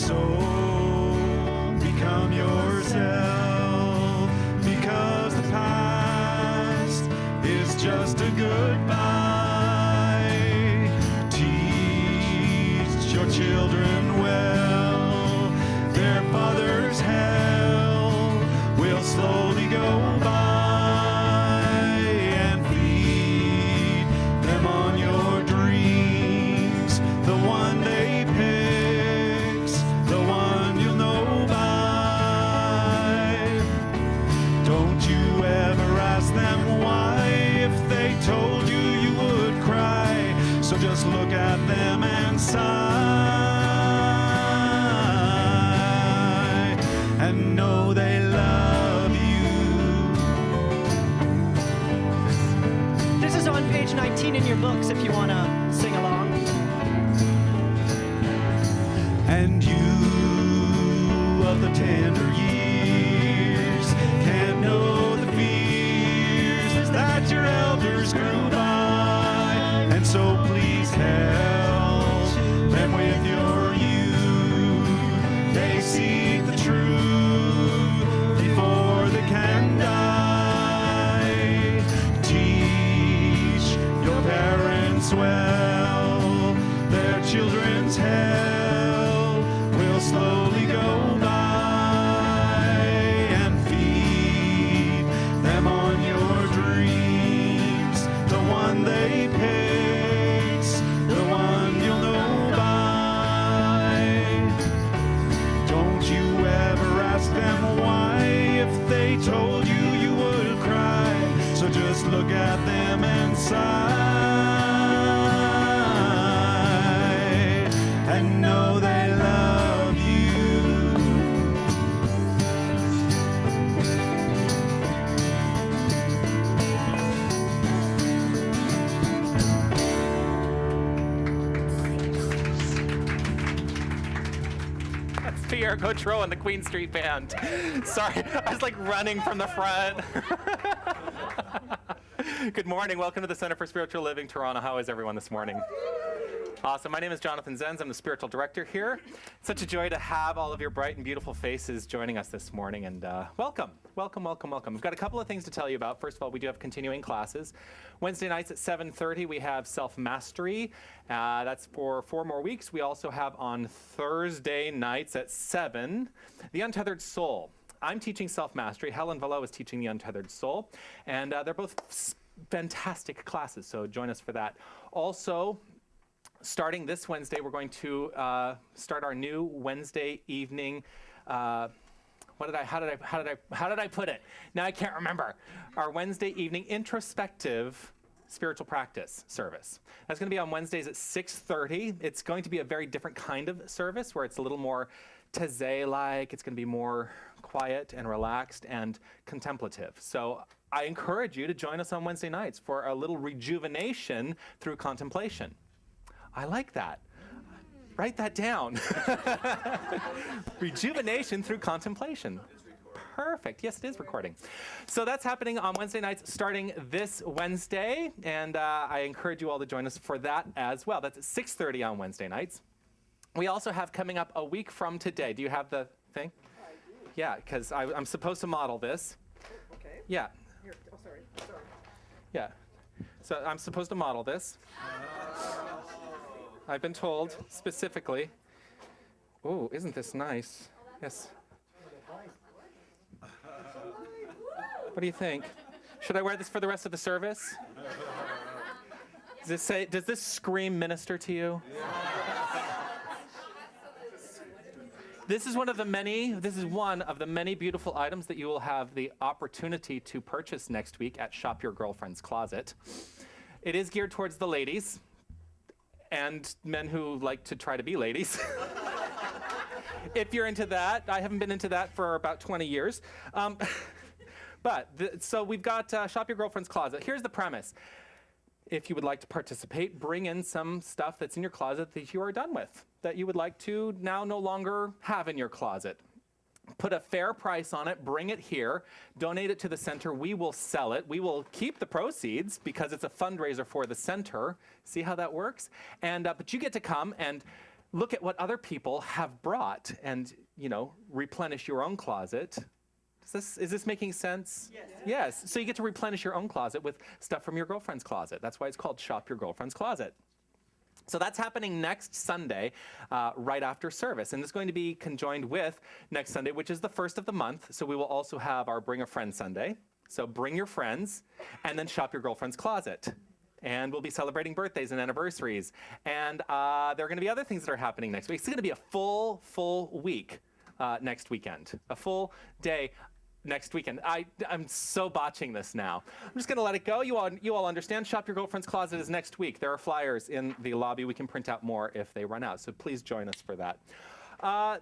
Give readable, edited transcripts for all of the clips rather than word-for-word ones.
So become yourself, because the past is just a goodbye. Teach your children well, their father's hell will slowly go by, and feed them on your dreams, the one they picks, the one you'll know by. Don't you ever ask them why, if they told you you would cry, so just look at them and sigh, and know they love you. This is on page 19 in your books if you want to sing along. And you of the tender years can't know the fears that your elders grew by, and so please help them with your youth. They seek the truth before they can die. Teach your parents well, their children's hell will slowly go by, and feed them on your dreams, the one they picks, the one you'll know by. Don't you ever ask them why, if they told you you would cry, so just look at them and sigh, and know they love you. That's Pierre Gautreau and the Queen Street Band. Sorry, I was like running from the front. Good morning. Welcome to the Center for Spiritual Living, Toronto. How is everyone this morning? Awesome. My name is Jonathan Zenz. I'm the spiritual director here. It's such a joy to have all of your bright and beautiful faces joining us this morning. And welcome. Welcome, welcome, welcome. We've got a couple of things to tell you about. First of all, we do have continuing classes. Wednesday nights at 7:30, we have self-mastery. That's for 4 more weeks. We also have on Thursday nights at 7, the Untethered Soul. I'm teaching self-mastery. Helen Valo is teaching the Untethered Soul. And they're both fantastic classes, so join us for that. Also, starting this Wednesday, we're going to start our new Wednesday evening. How did I put it? Now I can't remember. Our Wednesday evening introspective spiritual practice service. That's going to be on Wednesdays at 6:30. It's going to be a very different kind of service where it's a little more Taizé-like. It's going to be more quiet and relaxed and contemplative. So I encourage you to join us on Wednesday nights for a little rejuvenation through contemplation. I like that. Write that down. Rejuvenation through contemplation. Perfect. Yes, it is recording. So that's happening on Wednesday nights starting this Wednesday, and I encourage you all to join us for that as well. That's at 6:30 on Wednesday nights. We also have coming up a week from today. Do you have the thing? I do. Yeah, because I'm supposed to model this. Okay. Yeah. Here. Oh, sorry. Yeah. So I'm supposed to model this. I've been told specifically. Oh, isn't this nice? Yes. What do you think? Should I wear this for the rest of the service? Does this scream minister to you? This is one of the many beautiful items that you will have the opportunity to purchase next week at Shop Your Girlfriend's Closet. It is geared towards the ladies and men who like to try to be ladies. If you're into that, I haven't been into that for about 20 years. So we've got Shop Your Girlfriend's Closet. Here's the premise. If you would like to participate, bring in some stuff that's in your closet that you are done with, that you would like to now no longer have in your closet. Put a fair price on it, bring it here, donate it to the center. We will sell it. We will keep the proceeds because it's a fundraiser for the center. See how that works? And but you get to come and look at what other people have brought and, replenish your own closet. Is this making sense? Yes. Yes. So you get to replenish your own closet with stuff from your girlfriend's closet. That's why it's called Shop Your Girlfriend's Closet. So that's happening next Sunday, right after service. And it's going to be conjoined with next Sunday, which is the first of the month. So we will also have our Bring a Friend Sunday. So bring your friends and then shop your girlfriend's closet. And we'll be celebrating birthdays and anniversaries. And there are going to be other things that are happening next week. It's going to be a full week next weekend. A full day next weekend. I'm so botching this now. I'm just going to let it go. You all understand. Shop Your Girlfriend's Closet is next week. There are flyers in the lobby. We can print out more if they run out. So please join us for that.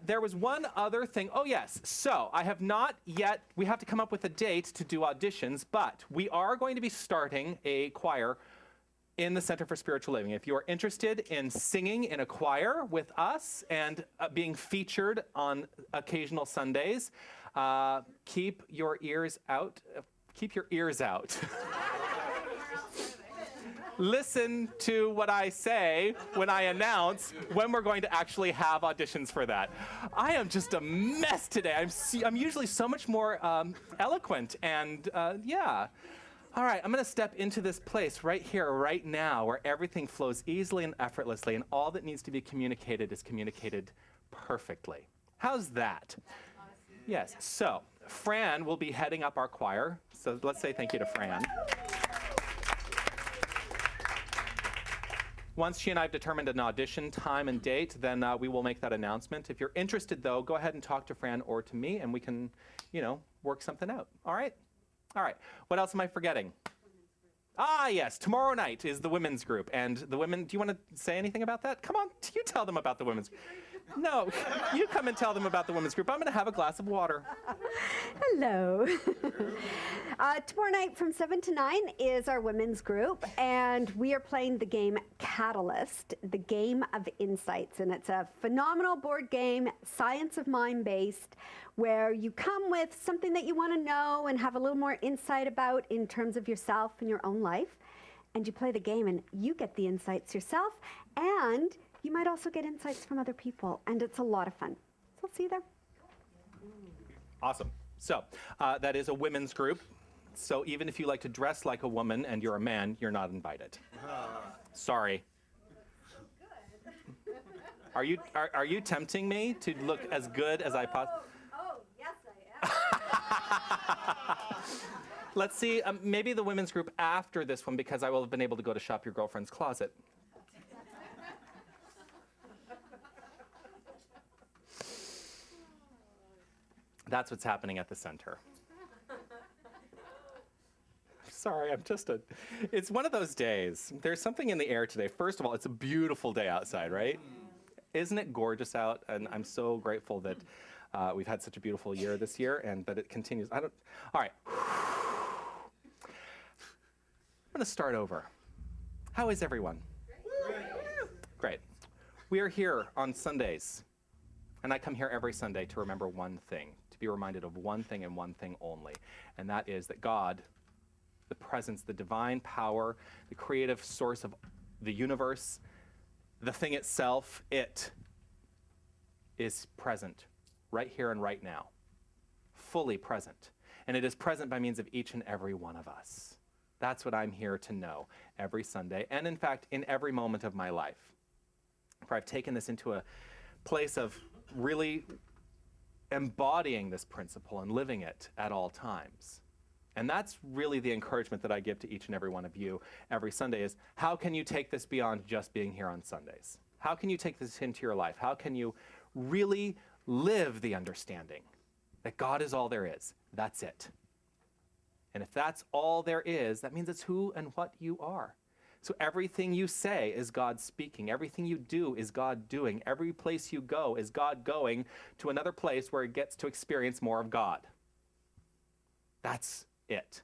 There was one other thing. Oh, yes. So I have not yet, we have to come up with a date to do auditions, but we are going to be starting a choir in the Center for Spiritual Living. If you are interested in singing in a choir with us and being featured on occasional Sundays, keep your ears out. Keep your ears out. Listen to what I say when I announce when we're going to actually have auditions for that. I am just a mess today. I'm usually so much more eloquent and yeah. All right, I'm going to step into this place right here, right now, where everything flows easily and effortlessly, and all that needs to be communicated is communicated perfectly. How's that? Yes, so Fran will be heading up our choir. So let's say thank you to Fran. Once she and I have determined an audition time and date, then we will make that announcement. If you're interested, though, go ahead and talk to Fran or to me, and we can, work something out. All right? All right. What else am I forgetting? Ah, yes. Tomorrow night is the women's group. And the women, do you want to say anything about that? Come on, you tell them about the women's group. No, you come and tell them about the women's group. I'm going to have a glass of water. Hello. Tomorrow night from 7 to 9 is our women's group, and we are playing the game Catalyst, the game of insights. And it's a phenomenal board game, science of mind based, where you come with something that you want to know and have a little more insight about in terms of yourself and your own life. And you play the game and you get the insights yourself, and you might also get insights from other people, and it's a lot of fun. So I'll see you there. Awesome. So that is a women's group. So even if you like to dress like a woman and you're a man, you're not invited. Sorry. Are you tempting me to look as good as I possibly? Oh, yes, I am. Let's see, maybe the women's group after this one, because I will have been able to go to Shop Your Girlfriend's Closet. That's what's happening at the center. Sorry, it's one of those days. There's something in the air today. First of all, it's a beautiful day outside, right? Isn't it gorgeous out? And I'm so grateful that we've had such a beautiful year this year and that it continues. All right. I'm going to start over. How is everyone? Great. We are here on Sundays, and I come here every Sunday to remember one thing, to be reminded of one thing and one thing only, and that is that God, the presence, the divine power, the creative source of the universe, the thing itself, it is present right here and right now, fully present. And it is present by means of each and every one of us. That's what I'm here to know every Sunday, and in fact, in every moment of my life. For I've taken this into a place of really embodying this principle and living it at all times. And that's really the encouragement that I give to each and every one of you every Sunday is, how can you take this beyond just being here on Sundays? How can you take this into your life? How can you really live the understanding that God is all there is? That's it. And if that's all there is, that means it's who and what you are. So everything you say is God speaking. Everything you do is God doing. Every place you go is God going to another place where it gets to experience more of God. That's it.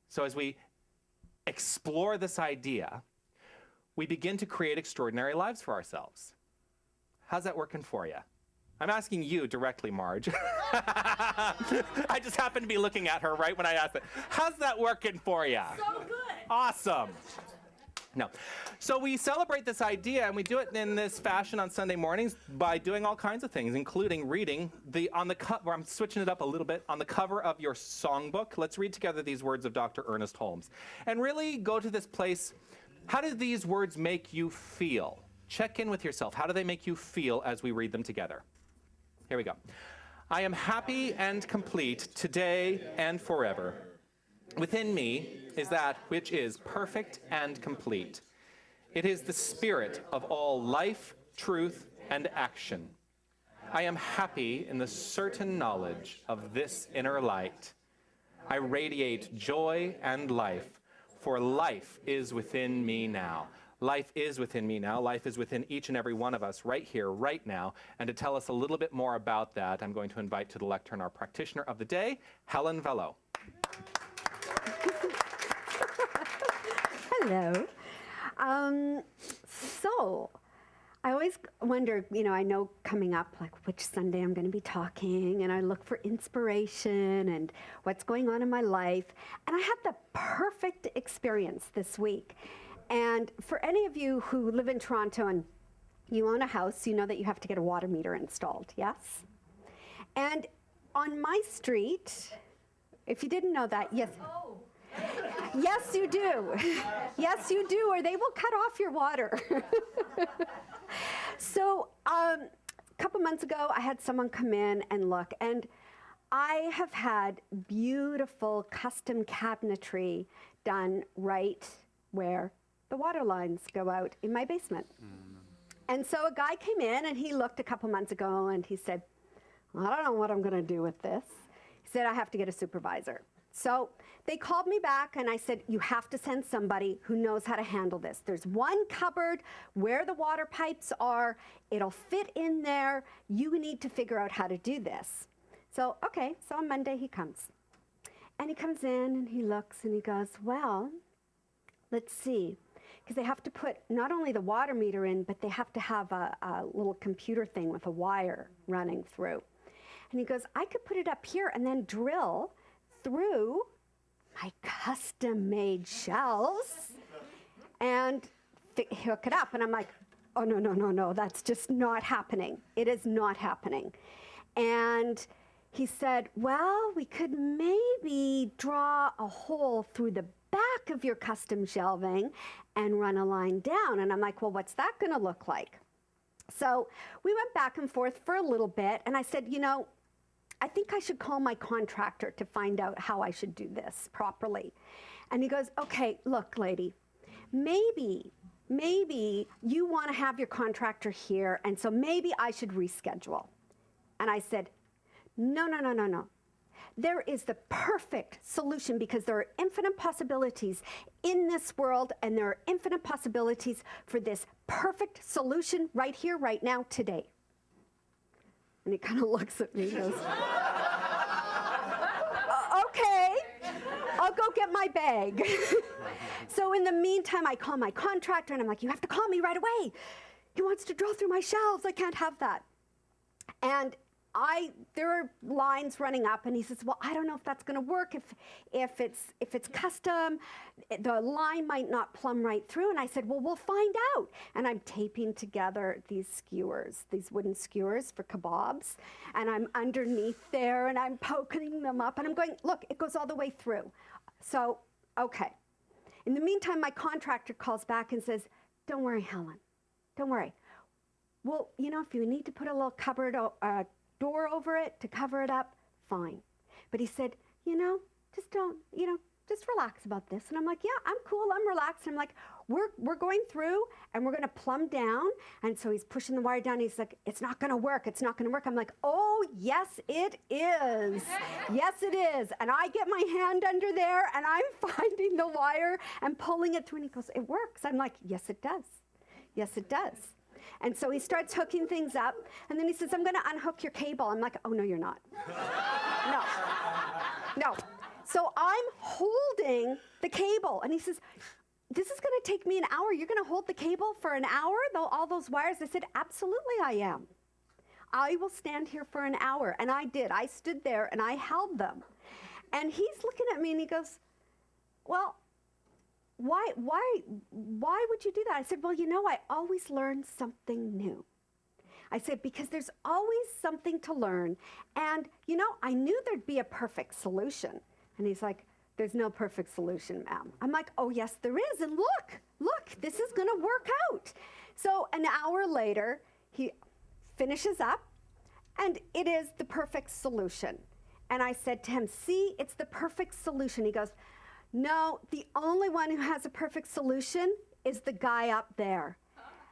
So as we explore this idea, we begin to create extraordinary lives for ourselves. How's that working for you? I'm asking you directly, Marge. I just happened to be looking at her right when I asked it. How's that working for you? So good. Awesome. No. So we celebrate this idea, and we do it in this fashion on Sunday mornings by doing all kinds of things, including reading on the cover. I'm switching it up a little bit. On the cover of your songbook, let's read together these words of Dr. Ernest Holmes, and really go to this place. How do these words make you feel? Check in with yourself. How do they make you feel as we read them together? Here we go. I am happy and complete today and forever. Within me is that which is perfect and complete. It is the spirit of all life, truth, and action. I am happy in the certain knowledge of this inner light. I radiate joy and life, for life is within me now. Life is within me now. Life is within each and every one of us right here, right now. And to tell us a little bit more about that, I'm going to invite to the lectern our practitioner of the day, Helen Vello. Hello. So, I always wonder, I know coming up, like which Sunday I'm going to be talking, and I look for inspiration and what's going on in my life. And I had the perfect experience this week. And for any of you who live in Toronto and you own a house, you know that you have to get a water meter installed, yes? And on my street, if you didn't know that, yes. Oh. Yes, you do. Yes, you do, or they will cut off your water. So a couple months ago, I had someone come in and look, and I have had beautiful custom cabinetry done right where the water lines go out in my basement. And so a guy came in, and he looked a couple months ago, and he said, I don't know what I'm going to do with this. He said, I have to get a supervisor. So they called me back, and I said, you have to send somebody who knows how to handle this. There's one cupboard where the water pipes are. It'll fit in there. You need to figure out how to do this. So, okay, so on Monday he comes. And he comes in, and he looks, and he goes, well, let's see. Because they have to put not only the water meter in, but they have to have a little computer thing with a wire running through. And he goes, I could put it up here and then drill through my custom-made shelves and hook it up. And I'm like, oh, no, that's just not happening. It is not happening. And he said, well, we could maybe draw a hole through the back of your custom shelving and run a line down. And I'm like, well, what's that going to look like? So we went back and forth for a little bit, and I said, I think I should call my contractor to find out how I should do this properly. And he goes, okay, look, lady, maybe you want to have your contractor here, and so maybe I should reschedule. And I said, no. There is the perfect solution, because there are infinite possibilities in this world, and there are infinite possibilities for this perfect solution right here, right now, today. And he kind of looks at me and goes, okay, I'll go get my bag. So in the meantime, I call my contractor, and I'm like, you have to call me right away. He wants to drill through my shelves. I can't have that. And there are lines running up, and he says, well, I don't know if that's going to work. If it's custom, the line might not plumb right through. And I said, well, we'll find out. And I'm taping together these skewers, these wooden skewers for kebabs. And I'm underneath there, and I'm poking them up. And I'm going, look, it goes all the way through. So, okay. In the meantime, my contractor calls back and says, don't worry, Helen. Don't worry. Well, if you need to put a little cupboard door over it to cover it up, fine. But he said, just don't, just relax about this. And I'm like, yeah, I'm cool, I'm relaxed. And I'm like, we're going through, and we're going to plumb down. And so he's pushing the wire down. He's like, it's not going to work. It's not going to work. I'm like, oh, yes, it is. Yes, it is. And I get my hand under there, and I'm finding the wire and pulling it through. And he goes, it works. I'm like, yes, it does. Yes, it does. And so he starts hooking things up, and then he says, I'm going to unhook your cable. I'm like, oh, no, you're not. No. So I'm holding the cable, and he says, this is going to take me an hour. You're going to hold the cable for an hour, all those wires? I said, absolutely I am. I will stand here for an hour. And I did. I stood there, and I held them. And he's looking at me, and he goes, well, why would you do that? I said, well, I always learn something new. I said, because there's always something to learn. And, I knew there'd be a perfect solution. And he's like, there's no perfect solution, ma'am. I'm like, oh, yes, there is. And look, this is going to work out. So an hour later, he finishes up, and it is the perfect solution. And I said to him, see, it's the perfect solution. He goes, no, the only one who has a perfect solution is the guy up there.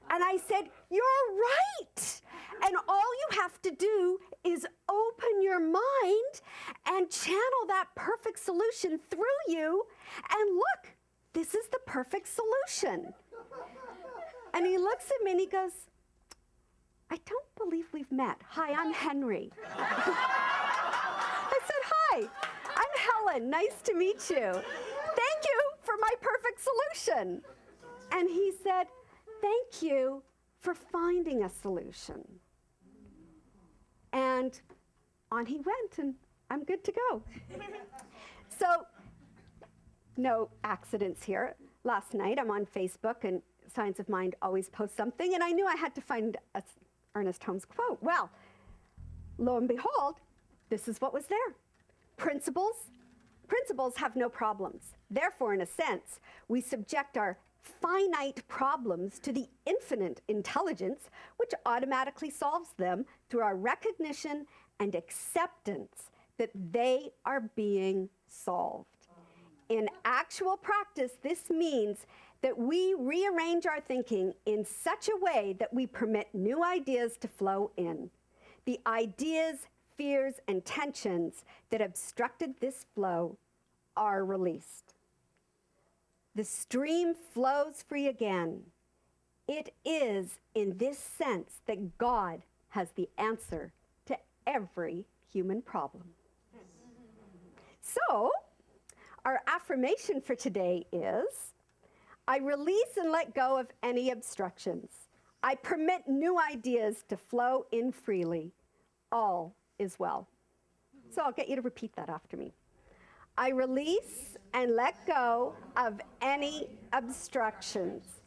And I said, you're right. And all you have to do is open your mind and channel that perfect solution through you. And look, this is the perfect solution. And he looks at me and he goes, I don't believe we've met. Hi, I'm Henry. I said, hi, I'm Helen. Nice to meet you. Thank you for my perfect solution. And he said, thank you for finding a solution. And on he went, and I'm good to go. So, no accidents here. Last night, I'm on Facebook, and Science of Mind always posts something, and I knew I had to find Ernest Holmes' quote. Well, lo and behold, this is what was there. Principles have no problems. Therefore, in a sense, we subject our finite problems to the infinite intelligence, which automatically solves them through our recognition and acceptance that they are being solved. In actual practice, this means that we rearrange our thinking in such a way that we permit new ideas to flow in. The ideas, fears, and tensions that obstructed this flow are released. The stream flows free again. It is in this sense that God has the answer to every human problem. So, our affirmation for today is, I release and let go of any obstructions. I permit new ideas to flow in freely. All is well. So I'll get you to repeat that after me. I release and let go of any obstructions.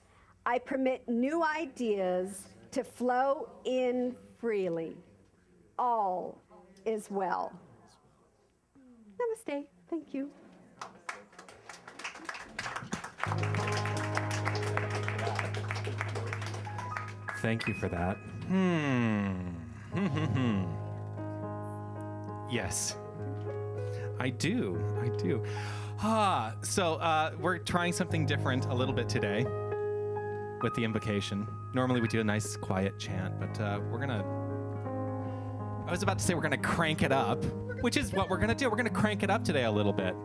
I permit new ideas to flow in freely. All is well. Namaste. Thank you. Thank you for that. Yes. I do. So we're trying something different a little bit today with the invocation. Normally we do a nice quiet chant, but I was about to say we're gonna crank it up, which is what we're gonna do. We're gonna crank it up today a little bit.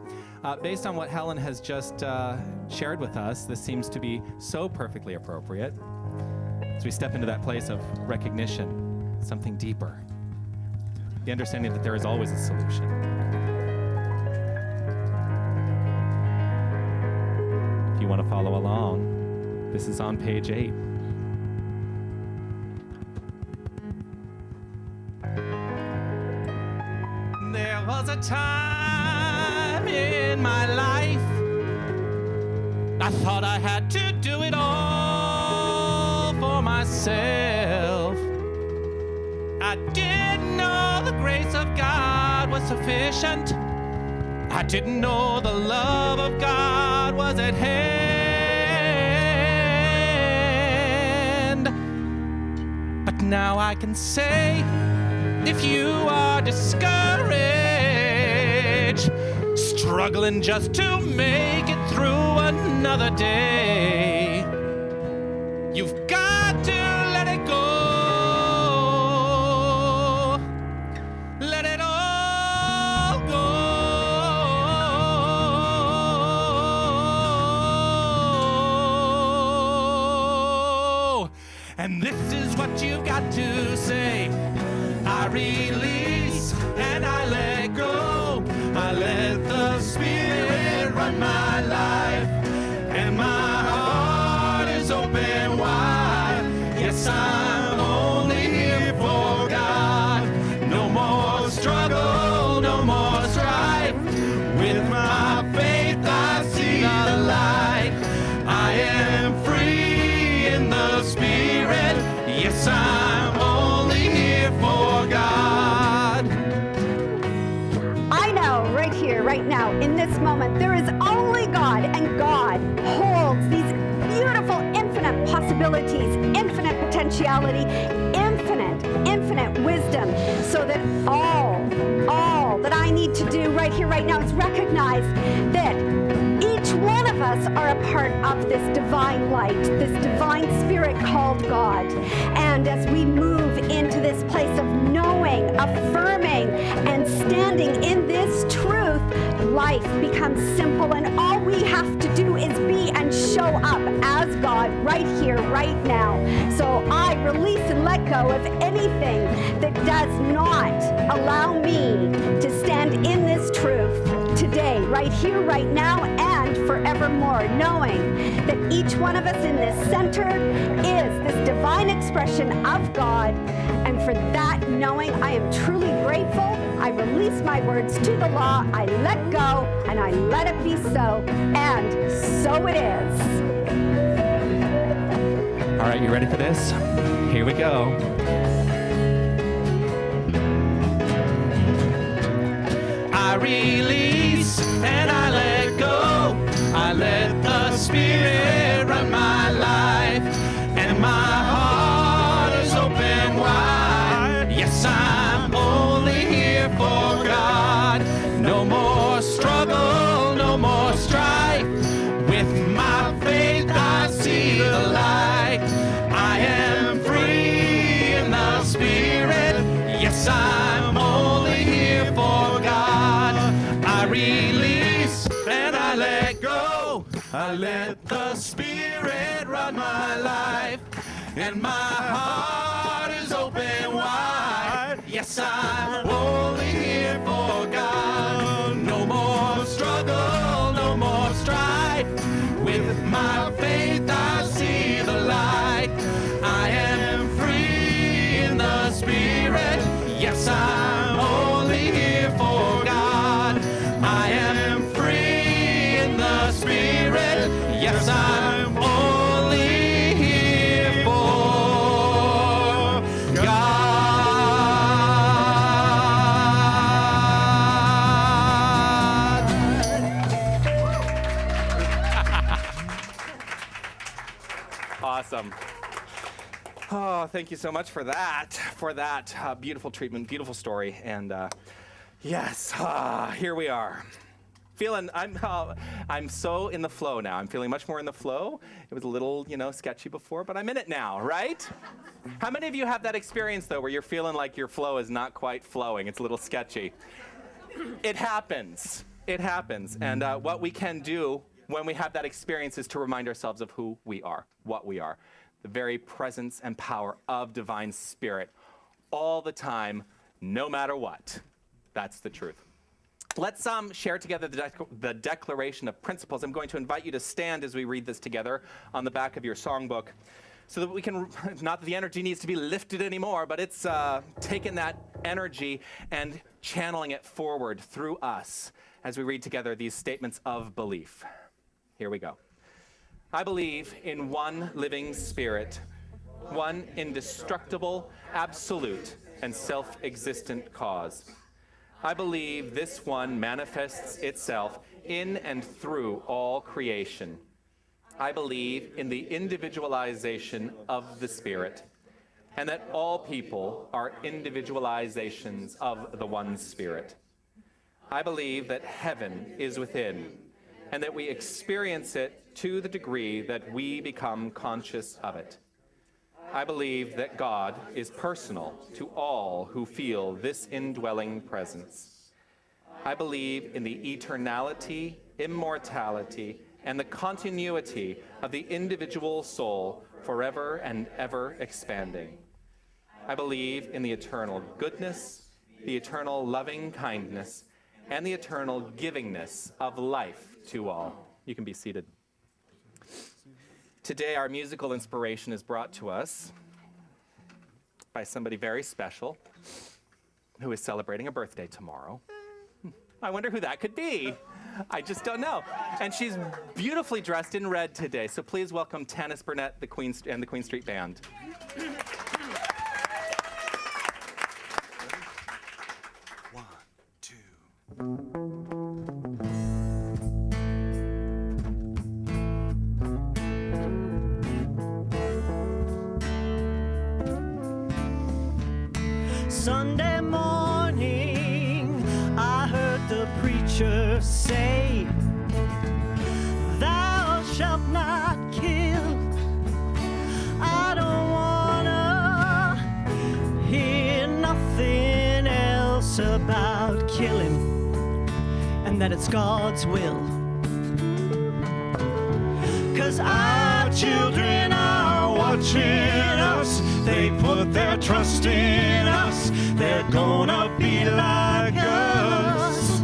Based on what Helen has just shared with us, this seems to be so perfectly appropriate as we step into that place of recognition, something deeper. The understanding that there is always a solution. If you want to follow along, this is on page 8. There was a time in my life I thought I had to do it all for myself. I didn't know the grace of God was sufficient. I didn't know the love of God was at hand. But now I can say, if you are discouraged, struggling just to make it through another day, you've got to let it go. Let it all go. And this is what you've got to say. I release and I let go. I let the Spirit run my life, and my heart is open wide. Yes, I'm only here for God. No more struggle, no more strife. With my faith I see the light. authority, infinite wisdom, so that all that I need to do right here, right now is recognize that each one of us are a part of this divine light, this divine spirit called God. And as we move into this place of knowing, affirming, and standing in this truth, life becomes simple, and all we have to do is be and show up as God right here, right now. So I release and let go of anything that does not allow me to stand in this truth today, right here, right now, and forevermore, knowing that each one of us in this center is this divine expression of God. And for that knowing, I am truly grateful. I release my words to the law, I let go, and I let it be so, and so it is. All right, you ready for this? Here we go. I release and I let go. I let the Spirit run my life, and my heart is open wide. Yes, I'm only here for God. No more struggle, no more strife. With my faith, I see the light. I am free in the Spirit. Yes, I'm only here for God. I release and I let go. I let the Spirit run my life, and my heart is open wide. Yes, I'm only here for God. No more struggle, no more strife. With my faith, I see the light. I am free in the Spirit. Yes, I'm only here for God. I am free in the Spirit. Yes, I'm only here for God. Awesome. Oh, thank you so much for that beautiful treatment, beautiful story. And yes, here we are. I'm so in the flow now. I'm feeling much more in the flow. It was a little, sketchy before, but I'm in it now, right? How many of you have that experience, though, where you're feeling like your flow is not quite flowing? It's a little sketchy. It happens. It happens. And what we can do when we have that experience is to remind ourselves of who we are, what we are. The very presence and power of divine spirit all the time, no matter what. That's the truth. Let's share together the Declaration of Principles. I'm going to invite you to stand as we read this together on the back of your songbook, so that we can, not that the energy needs to be lifted anymore, but it's taking that energy and channeling it forward through us as we read together these statements of belief. Here we go. I believe in one living spirit, one indestructible, absolute, and self-existent cause. I believe this one manifests itself in and through all creation. I believe in the individualization of the Spirit, and that all people are individualizations of the one Spirit. I believe that heaven is within, and that we experience it to the degree that we become conscious of it. I believe that God is personal to all who feel this indwelling presence. I believe in the eternality, immortality, and the continuity of the individual soul forever and ever expanding. I believe in the eternal goodness, the eternal loving kindness, and the eternal givingness of life to all. You can be seated. Today, our musical inspiration is brought to us by somebody very special who is celebrating a birthday tomorrow. I wonder who that could be. I just don't know. And she's beautifully dressed in red today, so please welcome Tanis Burnett and the Queen Street Band. One, two. Sunday morning, I heard the preacher say, "Thou shalt not kill." I don't wanna hear nothing else about killing, and that it's God's will. 'Cause our children are watching us. They put their trust in us. They're gonna be like us.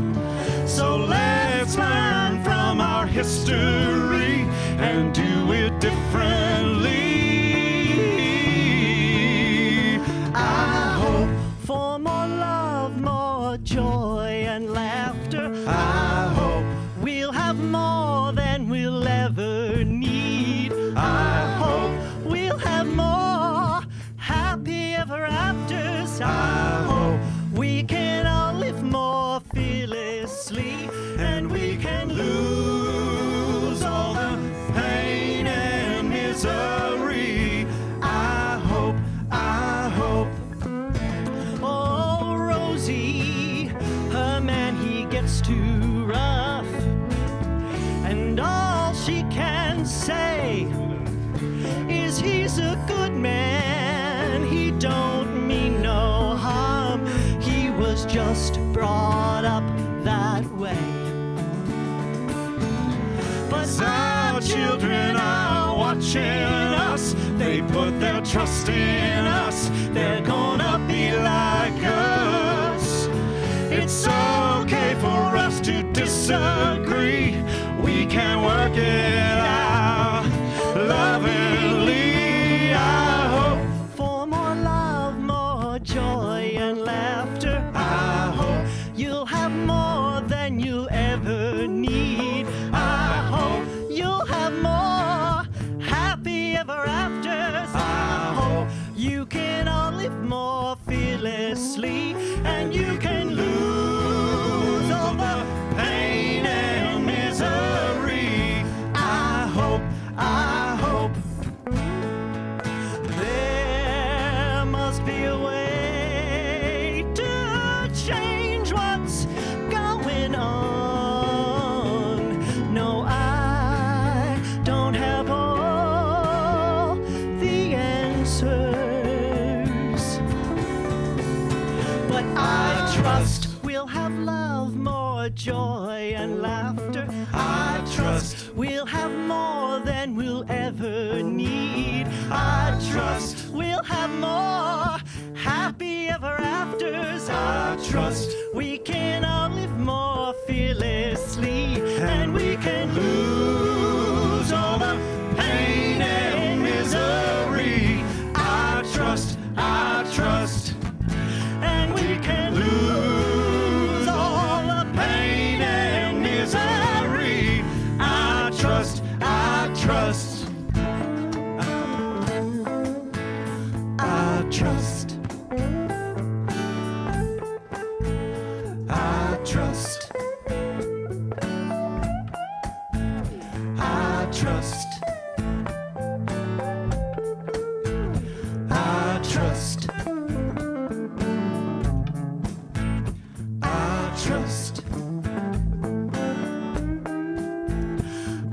So let's learn from our history and do it differently. I hope for more love, more joy and laughter. I hope we'll have more than we'll ever need. I hope we'll have more happy ever afters. I hope we can all live more fearlessly, and we can lose all the pain and misery. I hope, I hope. Oh, Rosie, her man, he gets too rough, and all she can say is he's a good man. He don't mean no harm. He was just brought up that way. But our children are watching us. They put their trust in us. They're gonna be like us. It's okay for us to disagree. We can work it out lovingly. I hope for more love, more joy and laughter. I hope you'll have more than you'll ever need. I hope you'll have more happy ever afters. I hope you can all live more fearlessly, and you can lose all the pain and misery. I hope, I hope. There must be a way to change what's going on. No, I don't have all the answers, but I trust we'll have love, more joy and laughter. I trust we'll have more than we'll ever need. I trust we'll have more happy ever afters. I trust we can all live more fearlessly, and we can lose all the pain and misery. I trust, and we can lose all the pain and misery. I trust, I trust. I trust. I trust. I trust. I trust. I trust.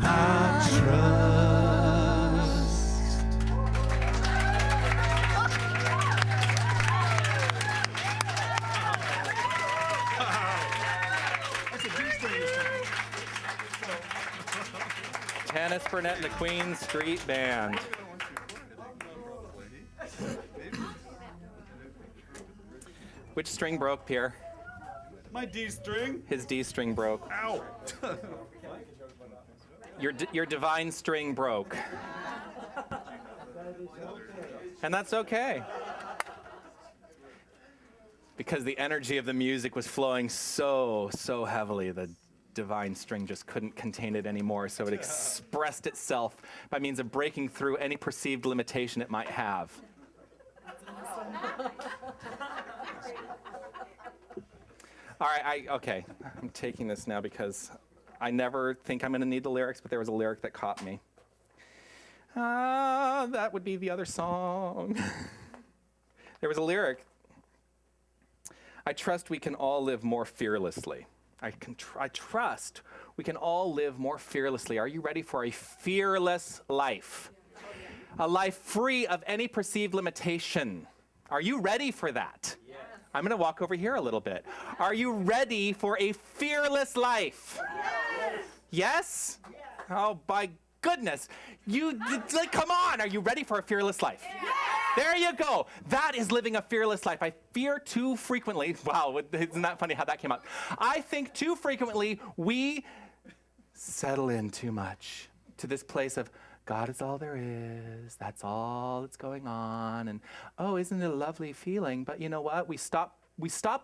I trust. Tanis Burnett and the Queen Street Band. Which string broke, Pierre? My D string. His D string broke. Ow. Your divine string broke. And that's okay. Because the energy of the music was flowing so heavily, the divine string just couldn't contain it anymore, so it expressed itself by means of breaking through any perceived limitation it might have. All right, okay. I'm taking this now because I never think I'm going to need the lyrics, but there was a lyric that caught me. That would be the other song. There was a lyric I trust we can all live more fearlessly. I trust we can all live more fearlessly. Are you ready for a fearless life? A life free of any perceived limitation. Are you ready for that? Yes. I'm going to walk over here a little bit. Are you ready for a fearless life? Yes? Yes? Yes. Oh, by goodness. Come on. Are you ready for a fearless life? Yes. There you go. That is living a fearless life. I fear too frequently. Wow, isn't that funny how that came out? I think too frequently we settle in too much to this place of God is all there is. That's all that's going on. And oh, isn't it a lovely feeling? But you know what? We stop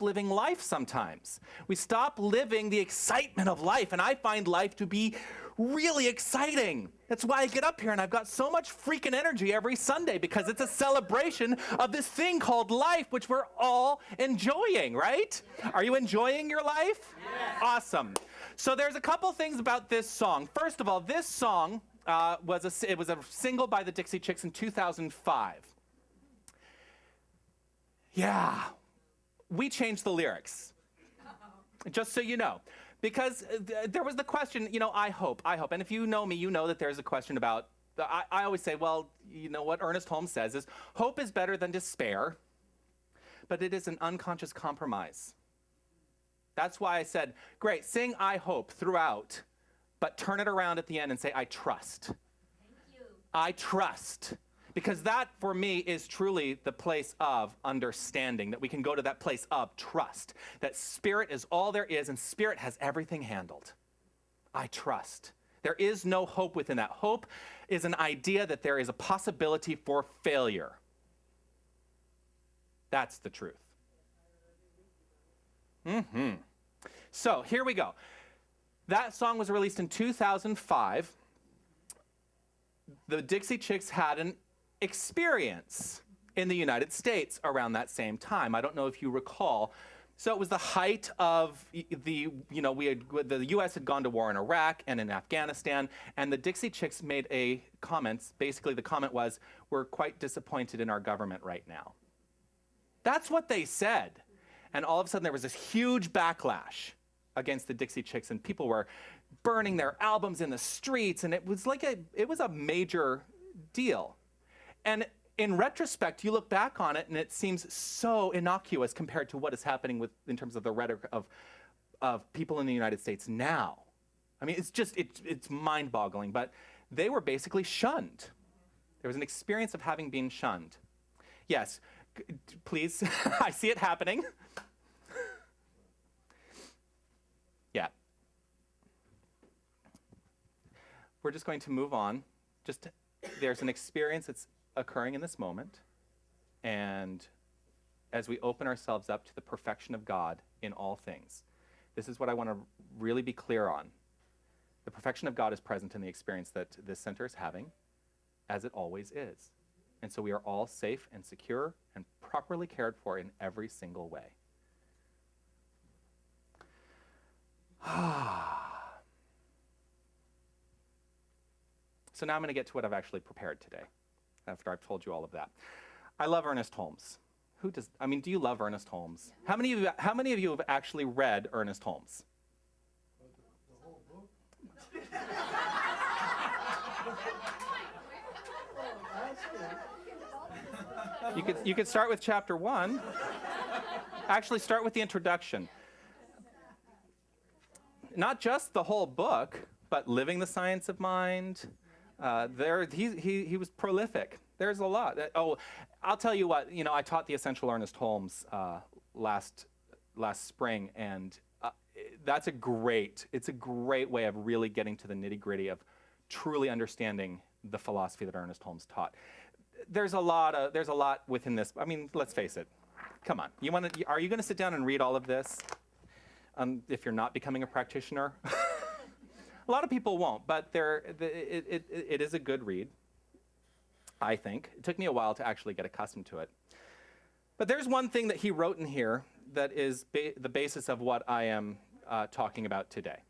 living life sometimes. We stop living the excitement of life. And I find life to be really exciting. That's why I get up here and I've got so much freaking energy every Sunday, because it's a celebration of this thing called life, which we're all enjoying, right? Are you enjoying your life? Yes. Awesome. So there's a couple things about this song. First of all, this song was a single by the Dixie Chicks in 2005. Yeah, we changed the lyrics, just so you know. Because there was the question, I hope. And if you know me, you know that there's a question about, I always say, well, what Ernest Holmes says is, hope is better than despair, but it is an unconscious compromise. That's why I said, great, sing I hope throughout, but turn it around at the end and say, I trust. Thank you. I trust. Because that, for me, is truly the place of understanding, that we can go to that place of trust, that Spirit is all there is, and Spirit has everything handled. I trust. There is no hope within that. Hope is an idea that there is a possibility for failure. That's the truth. So, here we go. That song was released in 2005. The Dixie Chicks had an experience in the United States around that same time. I don't know if you recall. So it was the height of the U.S. had gone to war in Iraq and in Afghanistan, and the Dixie Chicks made a comment. Basically, the comment was, we're quite disappointed in our government right now. That's what they said. And all of a sudden, there was this huge backlash against the Dixie Chicks, and people were burning their albums in the streets, and it was a major deal. And in retrospect, you look back on it, and it seems so innocuous compared to what is happening in terms of the rhetoric of people in the United States now. I mean, it's mind-boggling, but they were basically shunned. There was an experience of having been shunned. Yes, please, I see it happening. Yeah. We're just going to move on. There's an experience that's occurring in this moment, and as we open ourselves up to the perfection of God in all things, this is what I want to really be clear on. The perfection of God is present in the experience that this center is having, as it always is. And so we are all safe and secure and properly cared for in every single way. So now I'm going to get to what I've actually prepared today, after I've told you all of that. I love Ernest Holmes. Do you love Ernest Holmes? How many of you have actually read Ernest Holmes? The whole book? You could start with chapter 1. Actually, start with the introduction. Not just the whole book, but Living the Science of Mind. He was prolific. There's a lot. I'll tell you what. I taught the Essential Ernest Holmes last spring, and it's a great way of really getting to the nitty-gritty of truly understanding the philosophy that Ernest Holmes taught. There's a lot within this. I mean, let's face it. Come on. Are you going to sit down and read all of this? If you're not becoming a practitioner. A lot of people won't, but it is a good read, I think. It took me a while to actually get accustomed to it. But there's one thing that he wrote in here that is the basis of what I am talking about today.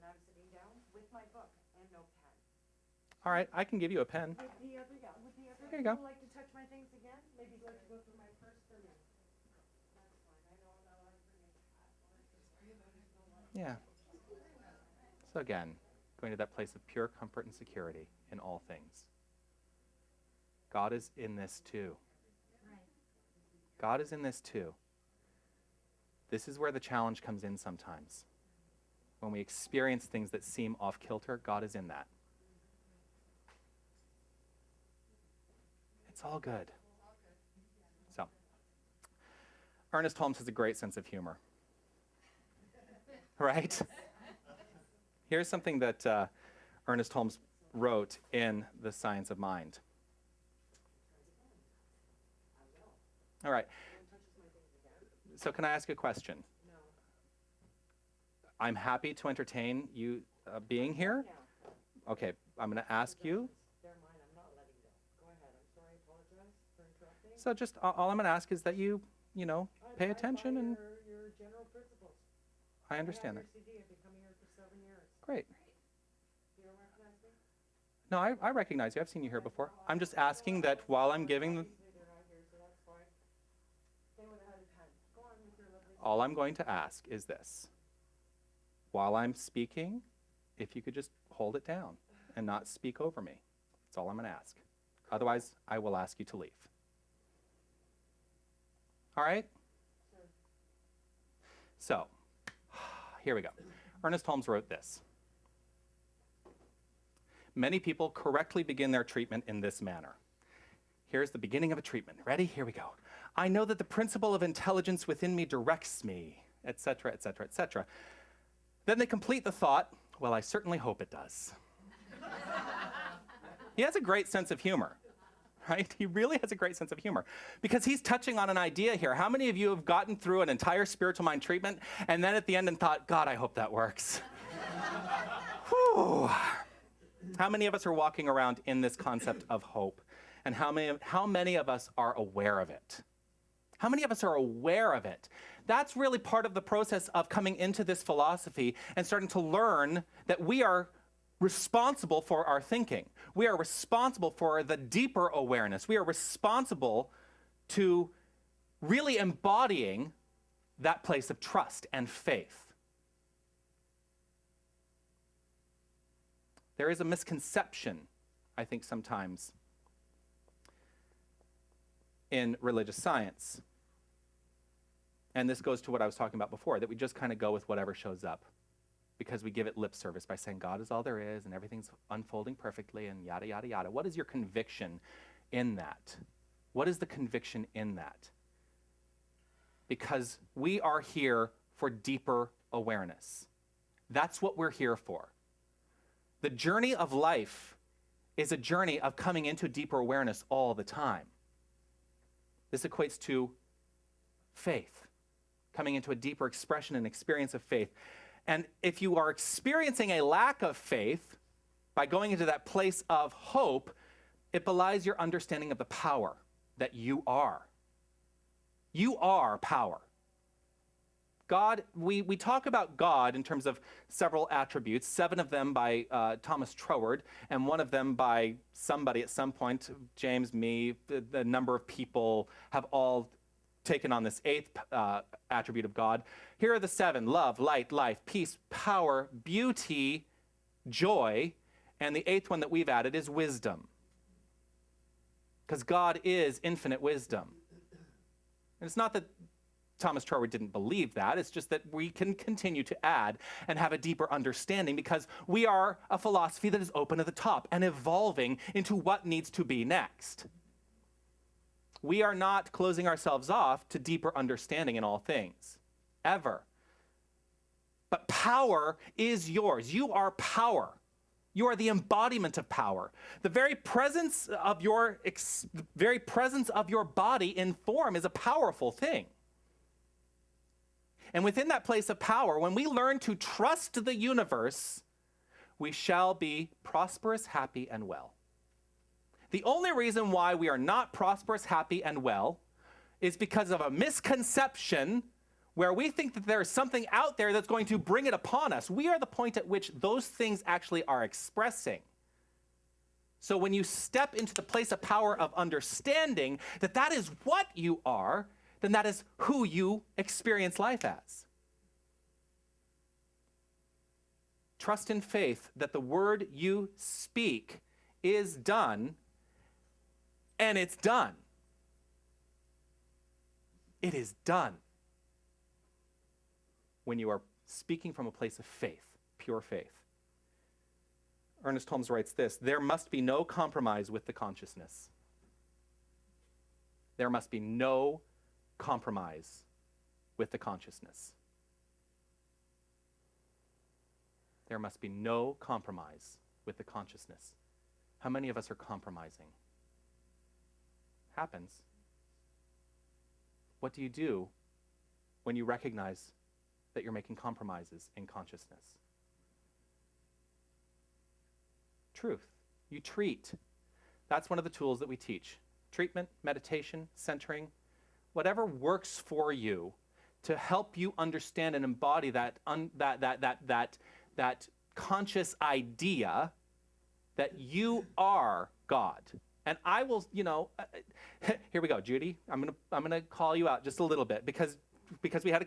and I'm sitting down with my book and no pen. All right, I can give you a pen. Would the other, Here you go. people like to touch my things again? Maybe you'd like to go through my purse for me. That's fine. I know I'm not allowed to bring a cat. Yeah. So again, going to that place of pure comfort and security in all things. God is in this too. God is in this too. This is where the challenge comes in sometimes. When we experience things that seem off kilter, God is in that. It's all good. So, Ernest Holmes has a great sense of humor. Right? Here's something that Ernest Holmes wrote in The Science of Mind. All right. So can I ask a question? No. I'm happy to entertain you being here. Okay, I'm going to ask you. They're mine. I'm not letting go. Go ahead. I'm sorry. I apologize for interrupting. So just all I'm going to ask is that you pay I attention follow and your general principles. I understand that. I have your CD. I've been coming here for 7 years. Great. You don't recognize me? No, I recognize you. I've seen you here before. I'm just asking that while I'm giving, Obviously, they're not here, so that's fine. Stay with a pen. Go on with your lovely. all I'm going to ask is this. While I'm speaking, if you could just hold it down and not speak over me. That's all I'm going to ask. Otherwise, I will ask you to leave. All right? So, here we go. Ernest Holmes wrote this. Many people correctly begin their treatment in this manner. Here's the beginning of a treatment. Ready? Here we go. I know that the principle of intelligence within me directs me, etc., etc., etc. Then they complete the thought, well, I certainly hope it does. He has a great sense of humor, right? He really has a great sense of humor because he's touching on an idea here. How many of you have gotten through an entire spiritual mind treatment and then at the end and thought, God, I hope that works? Whew. How many of us are walking around in this concept of hope? And how many of us are aware of it? How many of us are aware of it? That's really part of the process of coming into this philosophy and starting to learn that we are responsible for our thinking. We are responsible for the deeper awareness. We are responsible to really embodying that place of trust and faith. There is a misconception, I think, sometimes in religious science. And this goes to what I was talking about before, that we just kind of go with whatever shows up because we give it lip service by saying God is all there is and everything's unfolding perfectly and yada, yada, yada. What is your conviction in that? What is the conviction in that? Because we are here for deeper awareness. That's what we're here for. The journey of life is a journey of coming into deeper awareness all the time. This equates to faith, coming into a deeper expression and experience of faith. And if you are experiencing a lack of faith by going into that place of hope, it belies your understanding of the power that you are. You are power. God, we talk about God in terms of several attributes, 7 of them by Thomas Troward, and 1 of them by somebody at some point, James, me, the number of people have all taken on this 8th attribute of God. Here are the 7: love, light, life, peace, power, beauty, joy, and the 8th one that we've added is wisdom. Because God is infinite wisdom. And it's not that Thomas Troward didn't believe that. It's just that we can continue to add and have a deeper understanding because we are a philosophy that is open at the top and evolving into what needs to be next. We are not closing ourselves off to deeper understanding in all things, ever. But power is yours. You are power. You are the embodiment of power. The very presence of your body in form is a powerful thing. And within that place of power, when we learn to trust the universe, we shall be prosperous, happy, and well. The only reason why we are not prosperous, happy, and well is because of a misconception where we think that there is something out there that's going to bring it upon us. We are the point at which those things actually are expressing. So when you step into the place of power of understanding that that is what you are, then that is who you experience life as. Trust in faith that the word you speak is done, and it's done. It is done when you are speaking from a place of faith, pure faith. Ernest Holmes writes this: there must be no compromise with the consciousness. There must be no compromise with the consciousness. There must be no compromise with the consciousness. How many of us are compromising? Happens. What do you do when you recognize that you're making compromises in consciousness? Truth. You treat. That's one of the tools that we teach. Treatment, meditation, centering, whatever works for you to help you understand and embody that conscious idea that you are God. And I will, here we go, Judy. I'm gonna call you out just a little bit because we had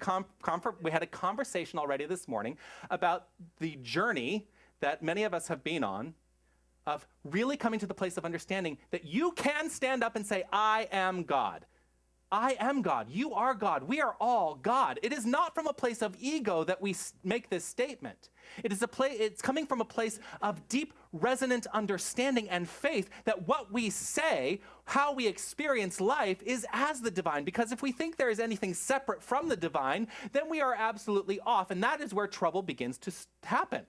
a conversation already this morning about the journey that many of us have been on of really coming to the place of understanding that you can stand up and say, I am God. I am God. You are God. We are all God. It is not from a place of ego that we make this statement. It's coming from a place of deep, resonant understanding and faith that what we say, how we experience life, is as the divine. Because if we think there is anything separate from the divine, then we are absolutely off. And that is where trouble begins to happen.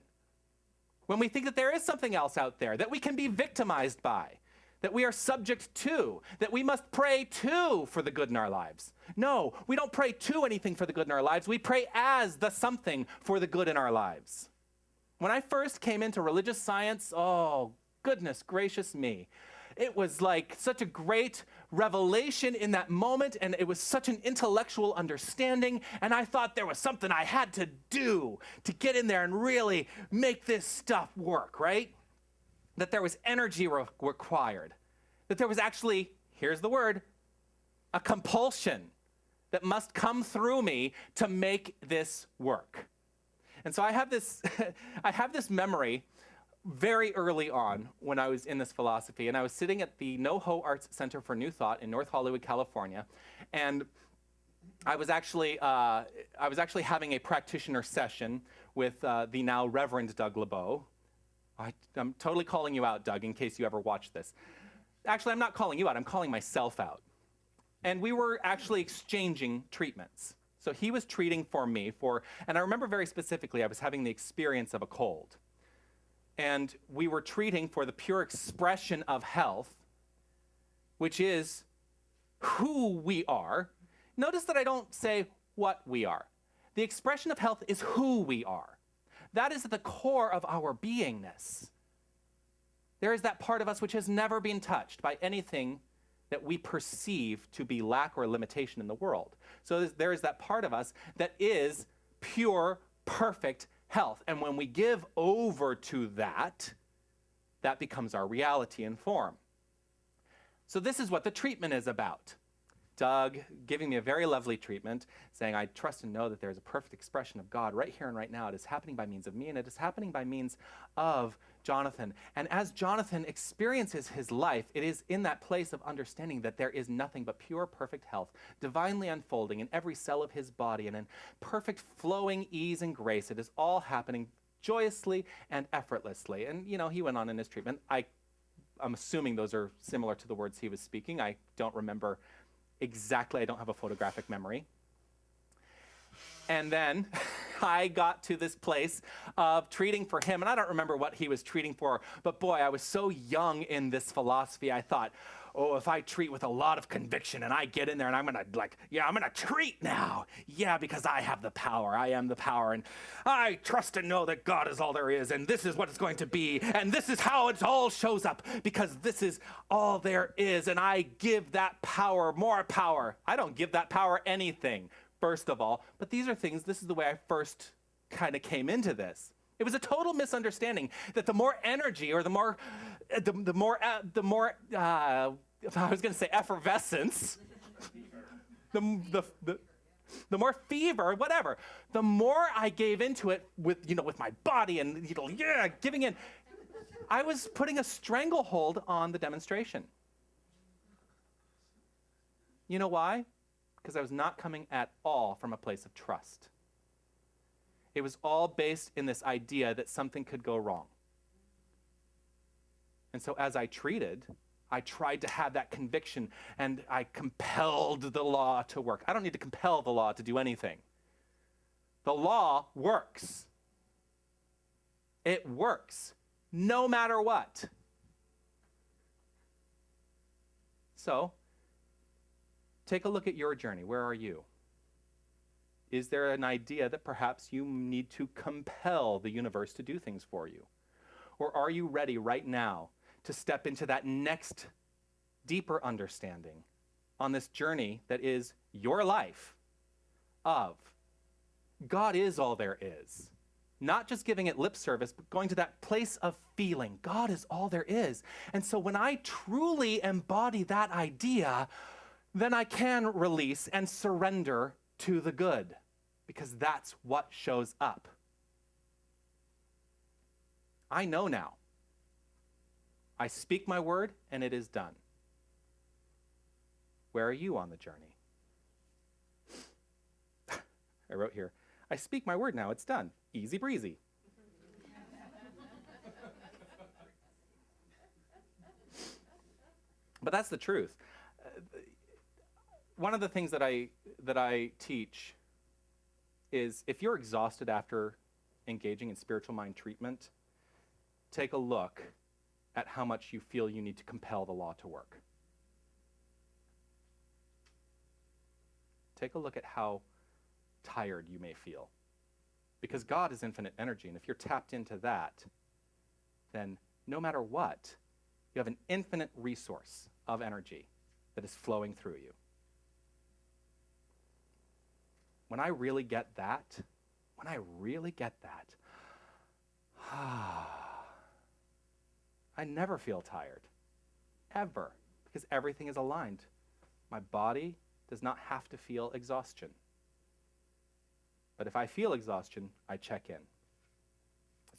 When we think that there is something else out there that we can be victimized by, that we are subject to, that we must pray to for the good in our lives. No, we don't pray to anything for the good in our lives. We pray as the something for the good in our lives. When I first came into religious science, oh, goodness gracious me. It was like such a great revelation in that moment, and it was such an intellectual understanding, and I thought there was something I had to do to get in there and really make this stuff work, right? That there was energy required, that there was actually, here's the word, a compulsion that must come through me to make this work. And so I have this, I have this memory very early on when I was in this philosophy, and I was sitting at the NoHo Arts Center for New Thought in North Hollywood, California, and I was actually having a practitioner session with the now Reverend Doug LeBeau. I'm totally calling you out, Doug, in case you ever watch this. Actually, I'm not calling you out. I'm calling myself out. And we were actually exchanging treatments. So he was treating for me and I remember very specifically, I was having the experience of a cold. And we were treating for the pure expression of health, which is who we are. Notice that I don't say what we are. The expression of health is who we are. That is at the core of our beingness. There is that part of us which has never been touched by anything that we perceive to be lack or limitation in the world. So there is that part of us that is pure, perfect health. And when we give over to that, that becomes our reality and form. So this is what the treatment is about. Doug giving me a very lovely treatment, saying, I trust and know that there is a perfect expression of God right here and right now. It is happening by means of me, and it is happening by means of Jonathan. And as Jonathan experiences his life, it is in that place of understanding that there is nothing but pure, perfect health, divinely unfolding in every cell of his body, and in perfect flowing ease and grace. It is all happening joyously and effortlessly. And, he went on in his treatment. I'm assuming those are similar to the words he was speaking. I don't remember exactly. I don't have a photographic memory. And then I got to this place of treating for him, and I don't remember what he was treating for, but boy, I was so young in this philosophy. I thought, oh, if I treat with a lot of conviction and I get in there and I'm gonna treat now. Yeah, because I have the power. I am the power, and I trust and know that God is all there is, and this is what it's going to be, and this is how it all shows up, because this is all there is, and I give that power more power. I don't give that power anything. first of all, but this is the way I first kind of came into this. It was a total misunderstanding that the more energy or the more I was going to say effervescence, the more fever, whatever, the more I gave into it with my body and giving in, I was putting a stranglehold on the demonstration. You know why? Because I was not coming at all from a place of trust. It was all based in this idea that something could go wrong. And so as I treated, I tried to have that conviction, and I compelled the law to work. I don't need to compel the law to do anything. The law works. It works, no matter what. So, take a look at your journey. Where are you? Is there an idea that perhaps you need to compel the universe to do things for you? Or are you ready right now to step into that next deeper understanding on this journey that is your life of God is all there is? Not just giving it lip service, but going to that place of feeling. God is all there is. And so when I truly embody that idea, then I can release and surrender to the good, because that's what shows up. I know now. I speak my word, and it is done. Where are you on the journey? I wrote here, I speak my word now, it's done. Easy breezy. But that's the truth. One of the things that I teach is if you're exhausted after engaging in spiritual mind treatment, take a look at how much you feel you need to compel the law to work. Take a look at how tired you may feel. Because God is infinite energy, and if you're tapped into that, then no matter what, you have an infinite resource of energy that is flowing through you. When I really get that, I never feel tired, ever, because everything is aligned. My body does not have to feel exhaustion. But if I feel exhaustion, I check in.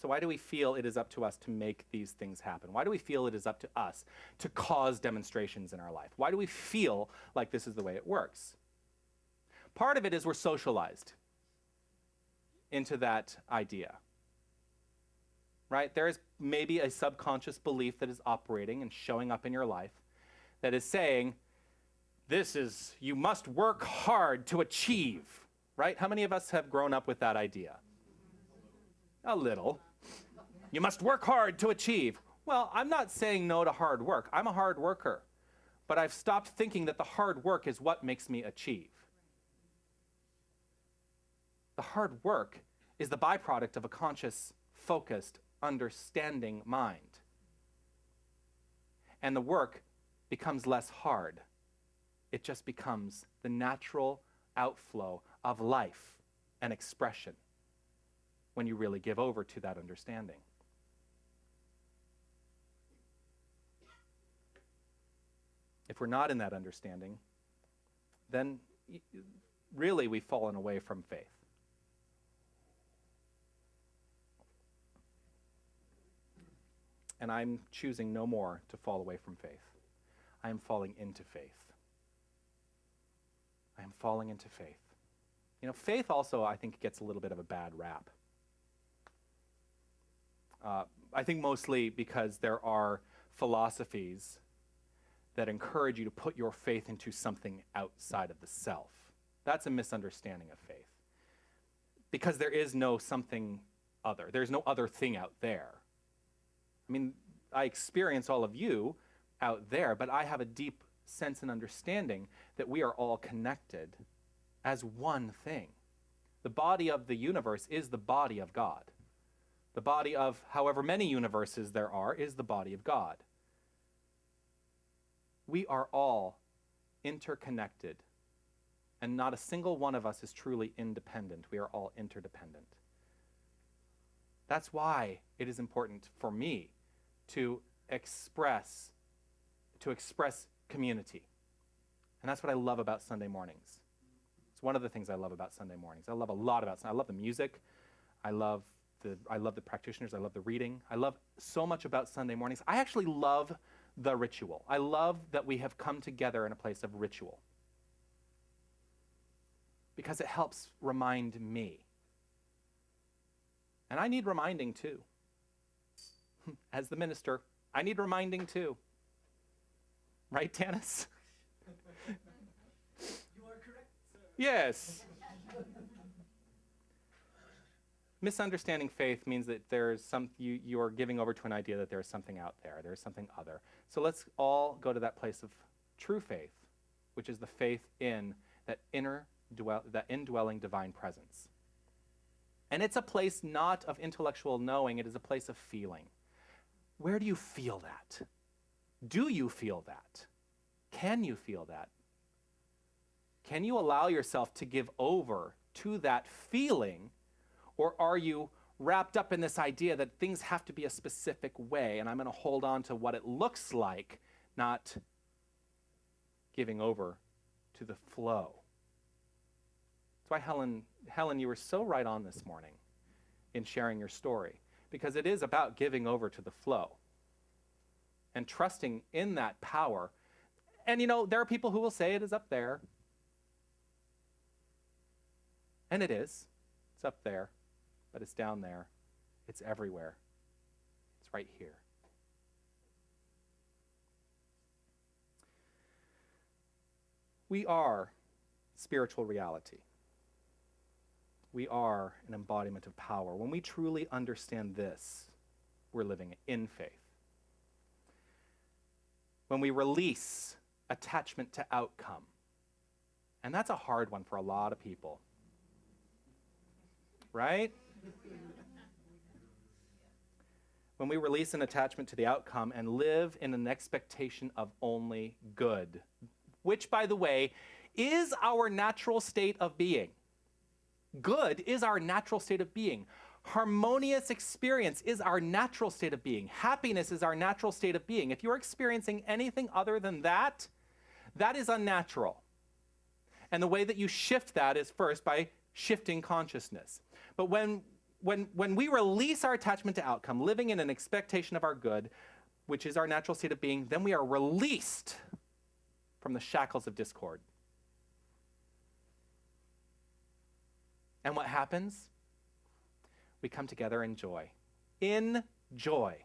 So why do we feel it is up to us to make these things happen? Why do we feel it is up to us to cause demonstrations in our life? Why do we feel like this is the way it works? Part of it is we're socialized into that idea, right? There is maybe a subconscious belief that is operating and showing up in your life that is saying, you must work hard to achieve, right? How many of us have grown up with that idea? A little. You must work hard to achieve. Well, I'm not saying no to hard work. I'm a hard worker. But I've stopped thinking that the hard work is what makes me achieve. The hard work is the byproduct of a conscious, focused, understanding mind. And the work becomes less hard. It just becomes the natural outflow of life and expression when you really give over to that understanding. If we're not in that understanding, then really we've fallen away from faith. And I'm choosing no more to fall away from faith. I am falling into faith. I am falling into faith. You know, faith also, I think, gets a little bit of a bad rap. I think mostly because there are philosophies that encourage you to put your faith into something outside of the self. That's a misunderstanding of faith. Because there is no something other. There's no other thing out there. I mean, I experience all of you out there, but I have a deep sense and understanding that we are all connected as one thing. The body of the universe is the body of God. The body of however many universes there are is the body of God. We are all interconnected And not a single one of us is truly independent. We are all interdependent. That's why it is important for me to express community. And that's what I love about Sunday mornings. It's one of the things I love about Sunday mornings. I love a lot about Sunday. I love the music. I love the practitioners. I love the reading. I love so much about Sunday mornings. I actually love the ritual. I love that we have come together in a place of ritual, because it helps remind me. And I need reminding too. As the minister, I need reminding too. Right, Tanis? You are correct, sir. Yes. Misunderstanding faith means that you are giving over to an idea that there is something out there, there is something other. So let's all go to that place of true faith, which is the faith in that indwelling divine presence. And it's a place not of intellectual knowing, it is a place of feeling. Where do you feel that? Do you feel that? Can you feel that? Can you allow yourself to give over to that feeling, or are you wrapped up in this idea that things have to be a specific way and I'm going to hold on to what it looks like, not giving over to the flow? That's why, Helen, you were so right on this morning in sharing your story, because it is about giving over to the flow and trusting in that power. And there are people who will say it is up there. And it is. It's up there, but it's down there. It's everywhere. It's right here. We are spiritual reality. We are an embodiment of power. When we truly understand this, we're living in faith. When we release attachment to outcome, and that's a hard one for a lot of people, right? When we release an attachment to the outcome and live in an expectation of only good, which, by the way, is our natural state of being. Good is our natural state of being. Harmonious experience is our natural state of being. Happiness is our natural state of being. If you're experiencing anything other than that, that is unnatural. And the way that you shift that is first by shifting consciousness. But when we release our attachment to outcome, living in an expectation of our good, which is our natural state of being, then we are released from the shackles of discord. And what happens? We come together in joy. In joy.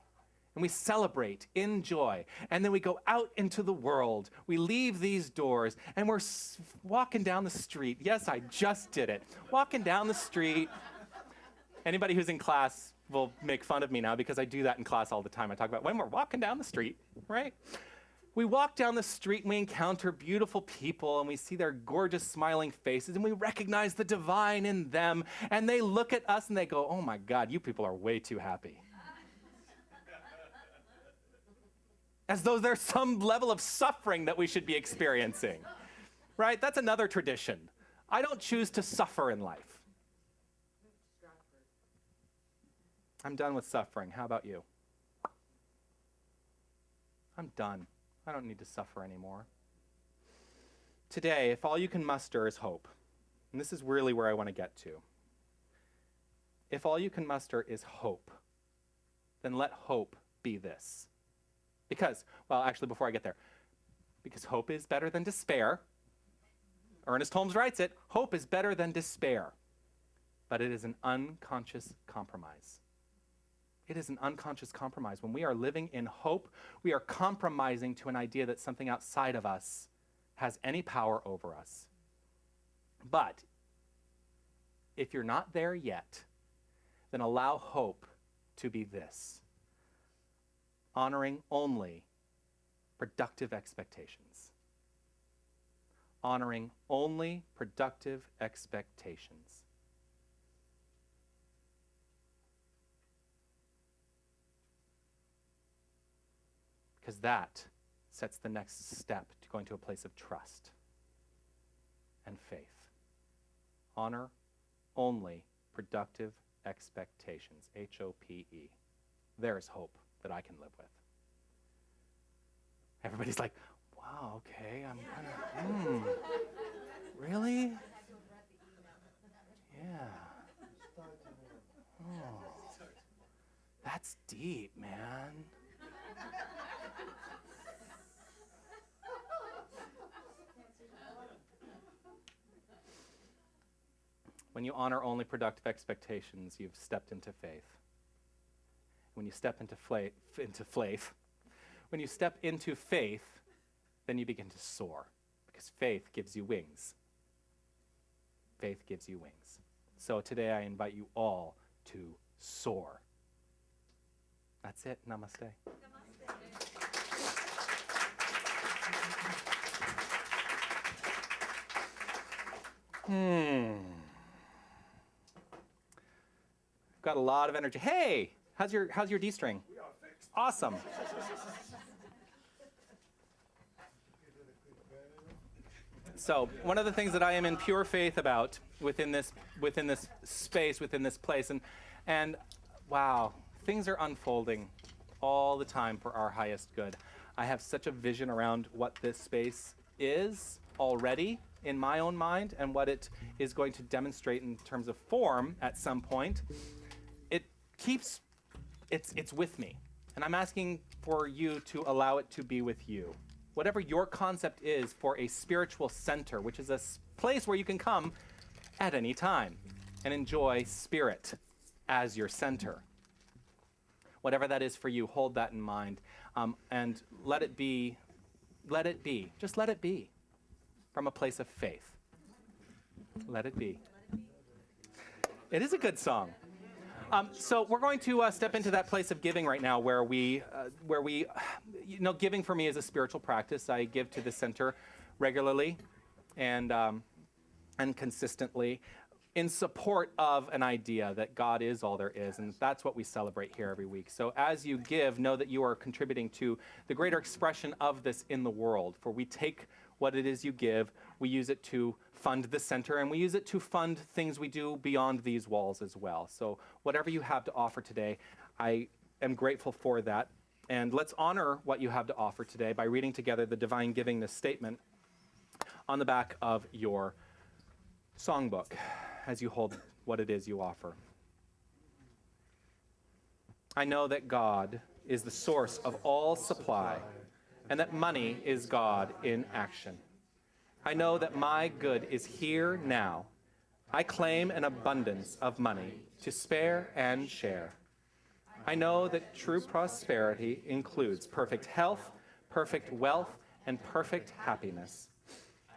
And we celebrate in joy. And then we go out into the world. We leave these doors and we're walking down the street. Yes, I just did it. Walking down the street. Anybody who's in class will make fun of me now because I do that in class all the time. I talk about when we're walking down the street, right? We walk down the street and we encounter beautiful people and we see their gorgeous smiling faces and we recognize the divine in them, and they look at us and they go, "Oh my God, you people are way too happy." As though there's some level of suffering that we should be experiencing, right? That's another tradition. I don't choose to suffer in life. I'm done with suffering. How about you? I'm done. I don't need to suffer anymore. Today, if all you can muster is hope, and this is really where I want to get to. If all you can muster is hope, then let hope be this. Because, well, actually, before I get there, because hope is better than despair. Ernest Holmes writes it, hope is better than despair, but it is an unconscious compromise. It is an unconscious compromise. When we are living in hope, we are compromising to an idea that something outside of us has any power over us. But if you're not there yet, then allow hope to be this: honoring only productive expectations. Honoring only productive expectations. Because that sets the next step to going to a place of trust. and faith. Honor only productive expectations. H.O.P.E. There is hope that I can live with. Everybody's like, wow, okay, I'm kind of, really? Yeah. Oh, that's deep, man. When you honor only productive expectations, you've stepped into faith. When you step into when you step into faith, then you begin to soar, because faith gives you wings. Faith gives you wings. So today I invite you all to soar. That's it. Namaste. Got a lot of energy. Hey, how's your D-string? We are fixed. Awesome. So one of the things that I am in pure faith about within this space, within this place, and wow, things are unfolding all the time for our highest good. I have such a vision around what this space is already in my own mind and what it is going to demonstrate in terms of form at some point. It's with me, and I'm asking for you to allow it to be with you. Whatever your concept is for a spiritual center, which is a place where you can come at any time and enjoy spirit as your center. Whatever that is for you, hold that in mind, and let it be, just let it be from a place of faith. Let it be. It is a good song. So we're going to step into that place of giving right now where we, giving for me is a spiritual practice. I give to the center regularly and consistently in support of an idea that God is all there is, and that's what we celebrate here every week. So as you give, know that you are contributing to the greater expression of this in the world, for we take what it is you give, we use it to fund the center, and we use it to fund things we do beyond these walls as well. So whatever you have to offer today, I am grateful for that. And let's honor what you have to offer today by reading together the Divine Givingness Statement on the back of your songbook as you hold what it is you offer. I know that God is the source of all supply, and that money is God in action. I know that my good is here now. I claim an abundance of money to spare and share. I know that true prosperity includes perfect health, perfect wealth, and perfect happiness.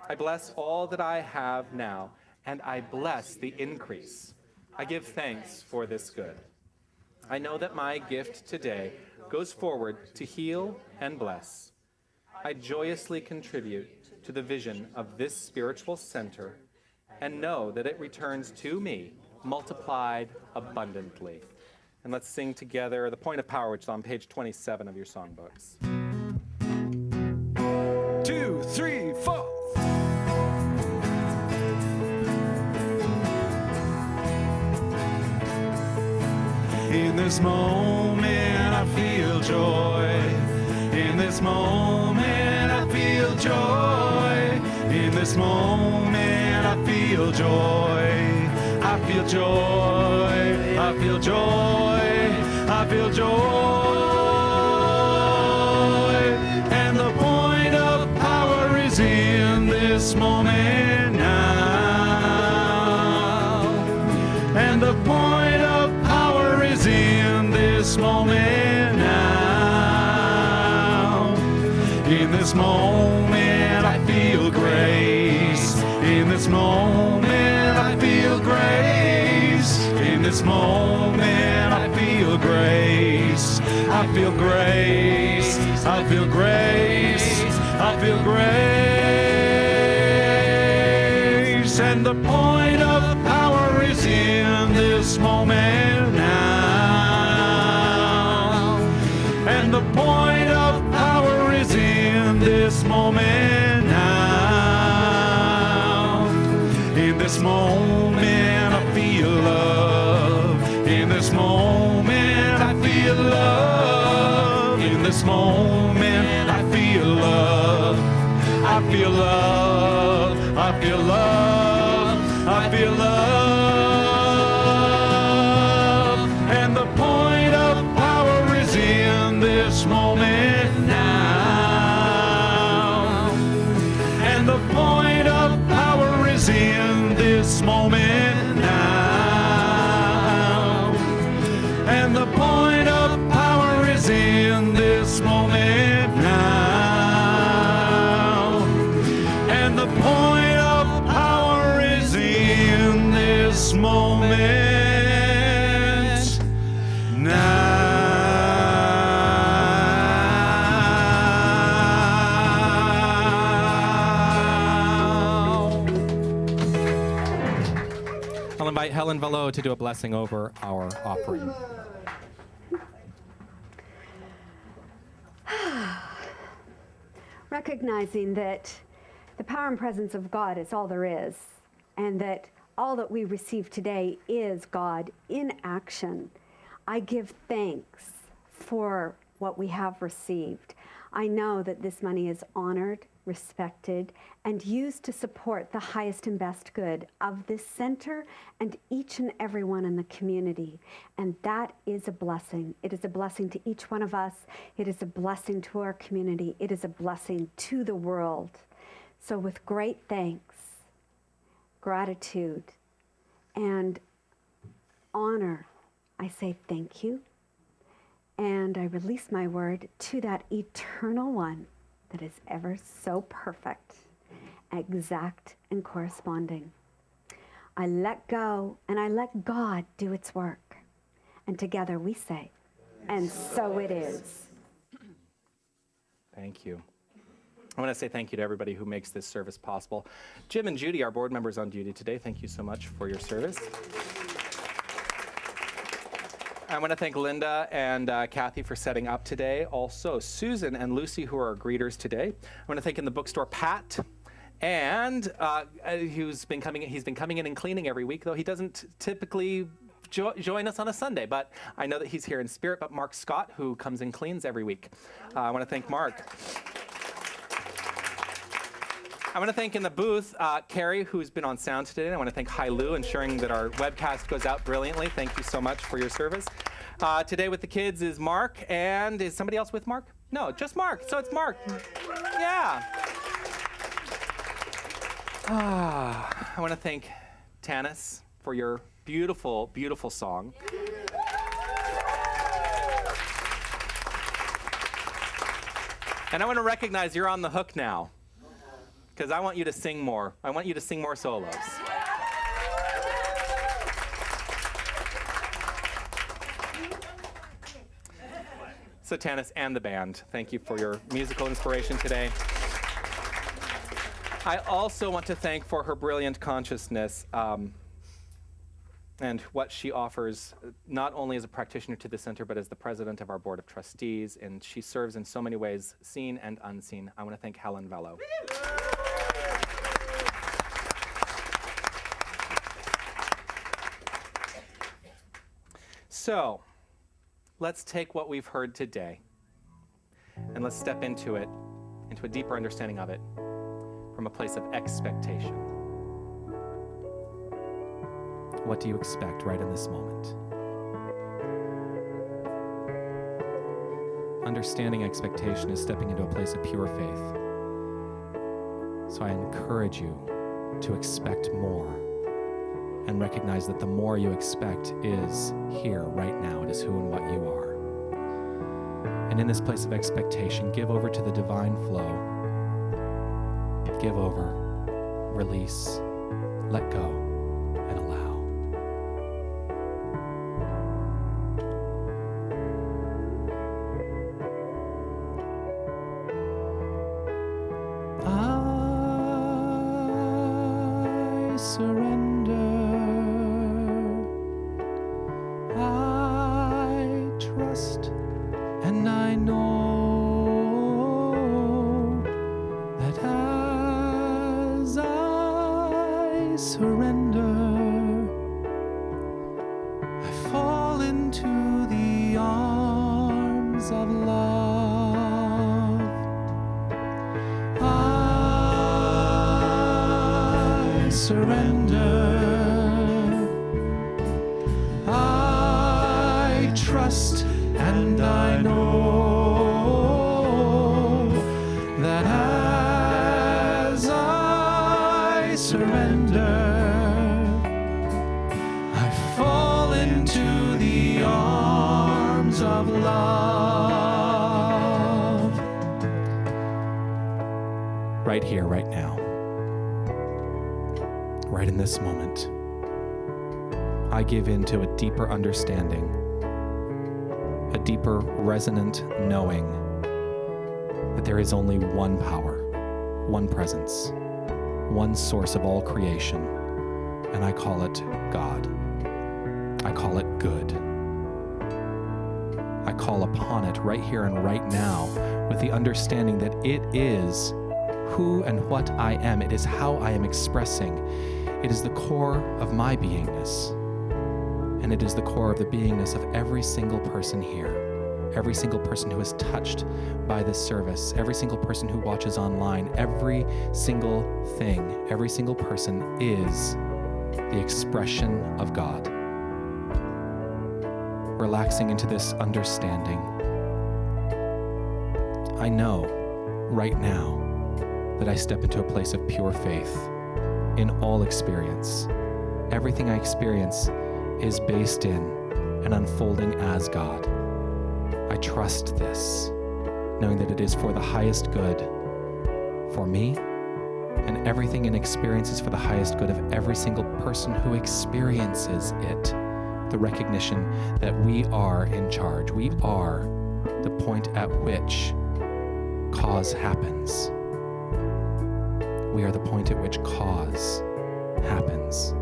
I bless all that I have now, and I bless the increase. I give thanks for this good. I know that my gift today goes forward to heal and bless. I joyously contribute to the vision of this spiritual center and know that it returns to me multiplied abundantly. And let's sing together the Point of Power, which is on page 27 of your songbooks. 2, 3, 4. In this moment I feel joy. In this moment I feel joy. In this moment I feel joy. I feel joy. I feel joy. I feel joy. And the point of power is in this moment now. And the point of power is in this moment now. In this moment I feel grace. In this moment I feel grace. In this moment I feel grace. I feel grace. I feel grace. I feel grace. And the point of power is in this moment now. And the point of power is in this moment now. this moment I feel love. In this moment I feel love. In this moment I feel love. I feel love. I feel love. I feel love. And the point of power is in this moment now. And the point of power is in this moment now. And the point of power is in this moment now. And the point of power is in this moment now. I'll invite Helen Velo to do a blessing over our offering. Recognizing that the power and presence of God is all there is, and that all that we receive today is God in action, I give thanks for what we have received. I know that this money is honored, respected, and used to support the highest and best good of this center and each and every one in the community. And that is a blessing. It is a blessing to each one of us. It is a blessing to our community. It is a blessing to the world. So with great thanks, gratitude, and honor, I say thank you. And I release my word to that eternal one that is ever so perfect, exact, and corresponding. I let go and I let God do its work. And together we say, and so it is. Thank you. I want to say thank you to everybody who makes this service possible. Jim and Judy, our board members on duty today, thank you so much for your service. I want to thank Linda and Kathy for setting up today. Also, Susan and Lucy, who are our greeters today. I want to thank in the bookstore Pat, and he's been coming in and cleaning every week, though he doesn't typically join us on a Sunday, but I know that he's here in spirit. But Mark Scott, who comes and cleans every week. I want to thank Mark. I want to thank in the booth, Carrie, who's been on sound today. I want to thank Hailu, ensuring that our webcast goes out brilliantly. Thank you so much for your service. Today with the kids is Mark, and is somebody else with Mark? No, just Mark. So it's Mark. Yeah. I want to thank Tanis for your beautiful, beautiful song. And I want to recognize you're on the hook now, because I want you to sing more. I want you to sing more solos. So Tanis and the band, thank you for your musical inspiration today. I also want to thank for her brilliant consciousness and what she offers, not only as a practitioner to the center, but as the president of our board of trustees. And she serves in so many ways, seen and unseen. I want to thank Helen Velo. So, let's take what we've heard today and let's step into it, into a deeper understanding of it from a place of expectation. What do you expect right in this moment? Understanding expectation is stepping into a place of pure faith. So I encourage you to expect more and recognize that the more you expect is here right now. It is who and what you are. And in this place of expectation, give over to the divine flow. Give over, release, let go, and allow. I surrender. I trust, and I know that as I surrender, surrender. I trust and I know that as I surrender, I fall into the arms of love. Right here, right now, right in this moment, I give in to a deeper understanding, a deeper resonant knowing that there is only one power, one presence, one source of all creation, and I call it God. I call it good. I call upon it right here and right now with the understanding that it is who and what I am. It is how I am expressing. It is the core of my beingness. And it is the core of the beingness of every single person here, every single person who is touched by this service, every single person who watches online, every single thing, every single person is the expression of God. Relaxing into this understanding, I know right now that I step into a place of pure faith in all experience. Everything I experience is based in and unfolding as God. I trust this, knowing that it is for the highest good for me, and everything in experience is for the highest good of every single person who experiences it. The recognition that we are in charge. We are the point at which cause happens. We are the point at which cause happens.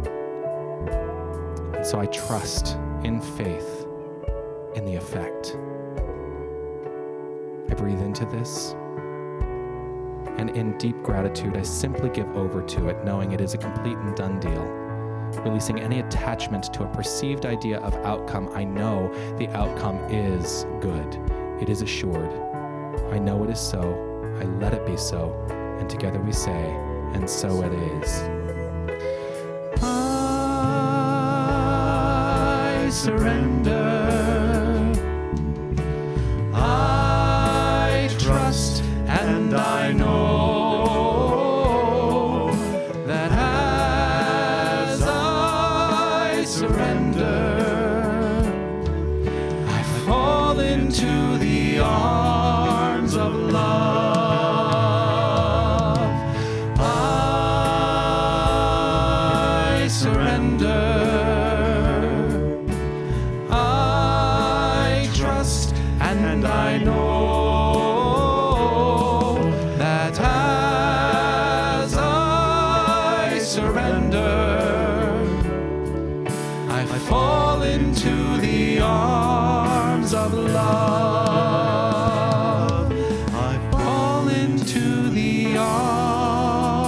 And so I trust in faith in the effect. I breathe into this, and in deep gratitude, I simply give over to it, knowing it is a complete and done deal. Releasing any attachment to a perceived idea of outcome, I know the outcome is good. It is assured. I know it is so. I let it be so. And together we say, and so it is. I surrender. I trust and I know that as I surrender, I fall into the arms of love. I surrender. I trust and I know that as I surrender, I fall into the arms of love. I fall into the arms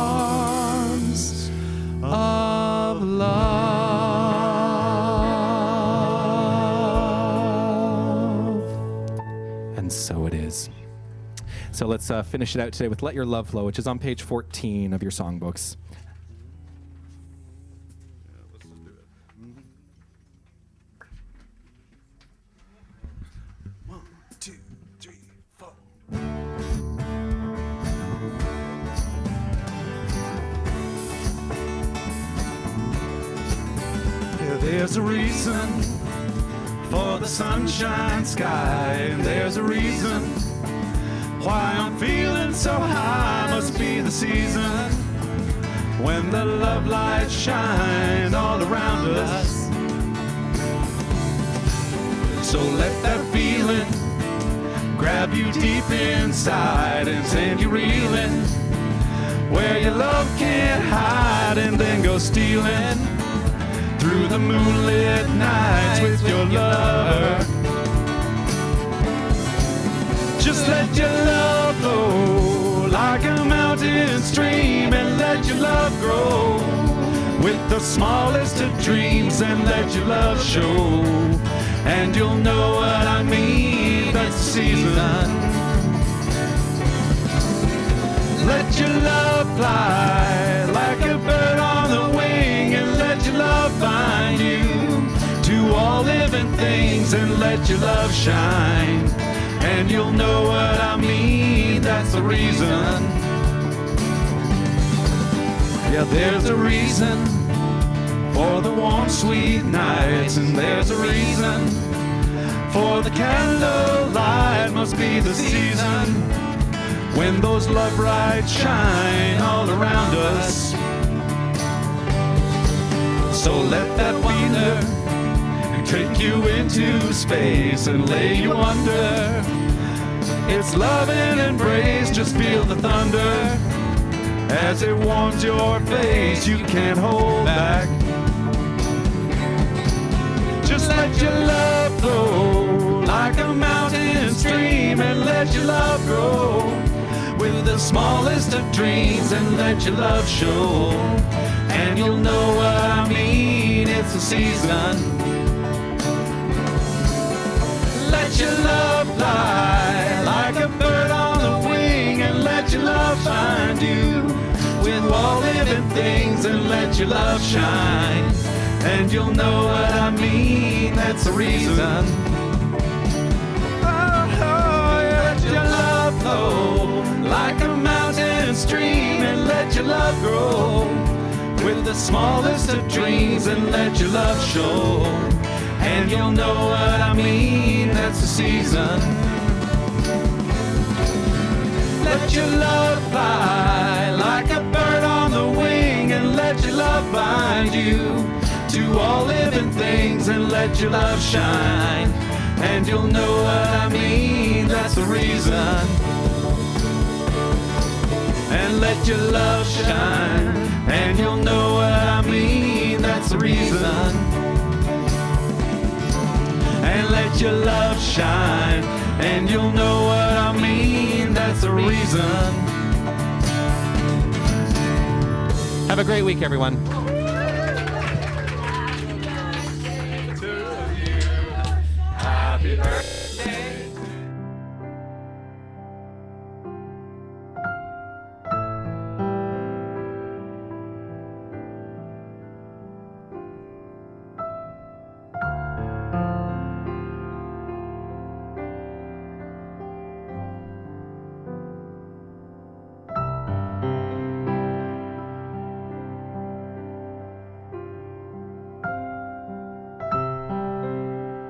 of love. And so it is. So let's finish it out today with Let Your Love Flow, which is on page 14 of your songbooks. There's a reason for the sunshine sky, and there's a reason why I'm feeling so high. Must be the season when the love light shines all around us. So let that feeling grab you deep inside and send you reeling where your love can't hide, and then go stealing through the moonlit nights with your lover. Just let your love flow like a mountain stream, and let your love grow with the smallest of dreams, and let your love show, and you'll know what I mean. That's the season. Let your love fly like a bird on the things and let your love shine. And you'll know what I mean, that's the reason. Yeah, there's a reason for the warm, sweet nights, and there's a reason for the candlelight. Must be the season when those love lights shine all around us. So let that wonder take you into space and lay you under. It's love and embrace, just feel the thunder as it warms your face. You can't hold back. Just let your love flow like a mountain stream, and let your love grow with the smallest of dreams, and let your love show. And you'll know what I mean, it's the season. Let your love fly like a bird on the wing, and let your love find you with all living things, and let your love shine. And you'll know what I mean, that's the reason. Oh, let your love flow like a mountain stream, and let your love grow with the smallest of dreams, and let your love show. And you'll know what I mean, that's the season. Let your love fly like a bird on the wing, and let your love bind you to all living things, and let your love shine. And you'll know what I mean, that's the reason. And let your love shine, and you'll know what I mean, that's the reason. And let your love shine, and you'll know what I mean, that's the reason. Have a great week, everyone.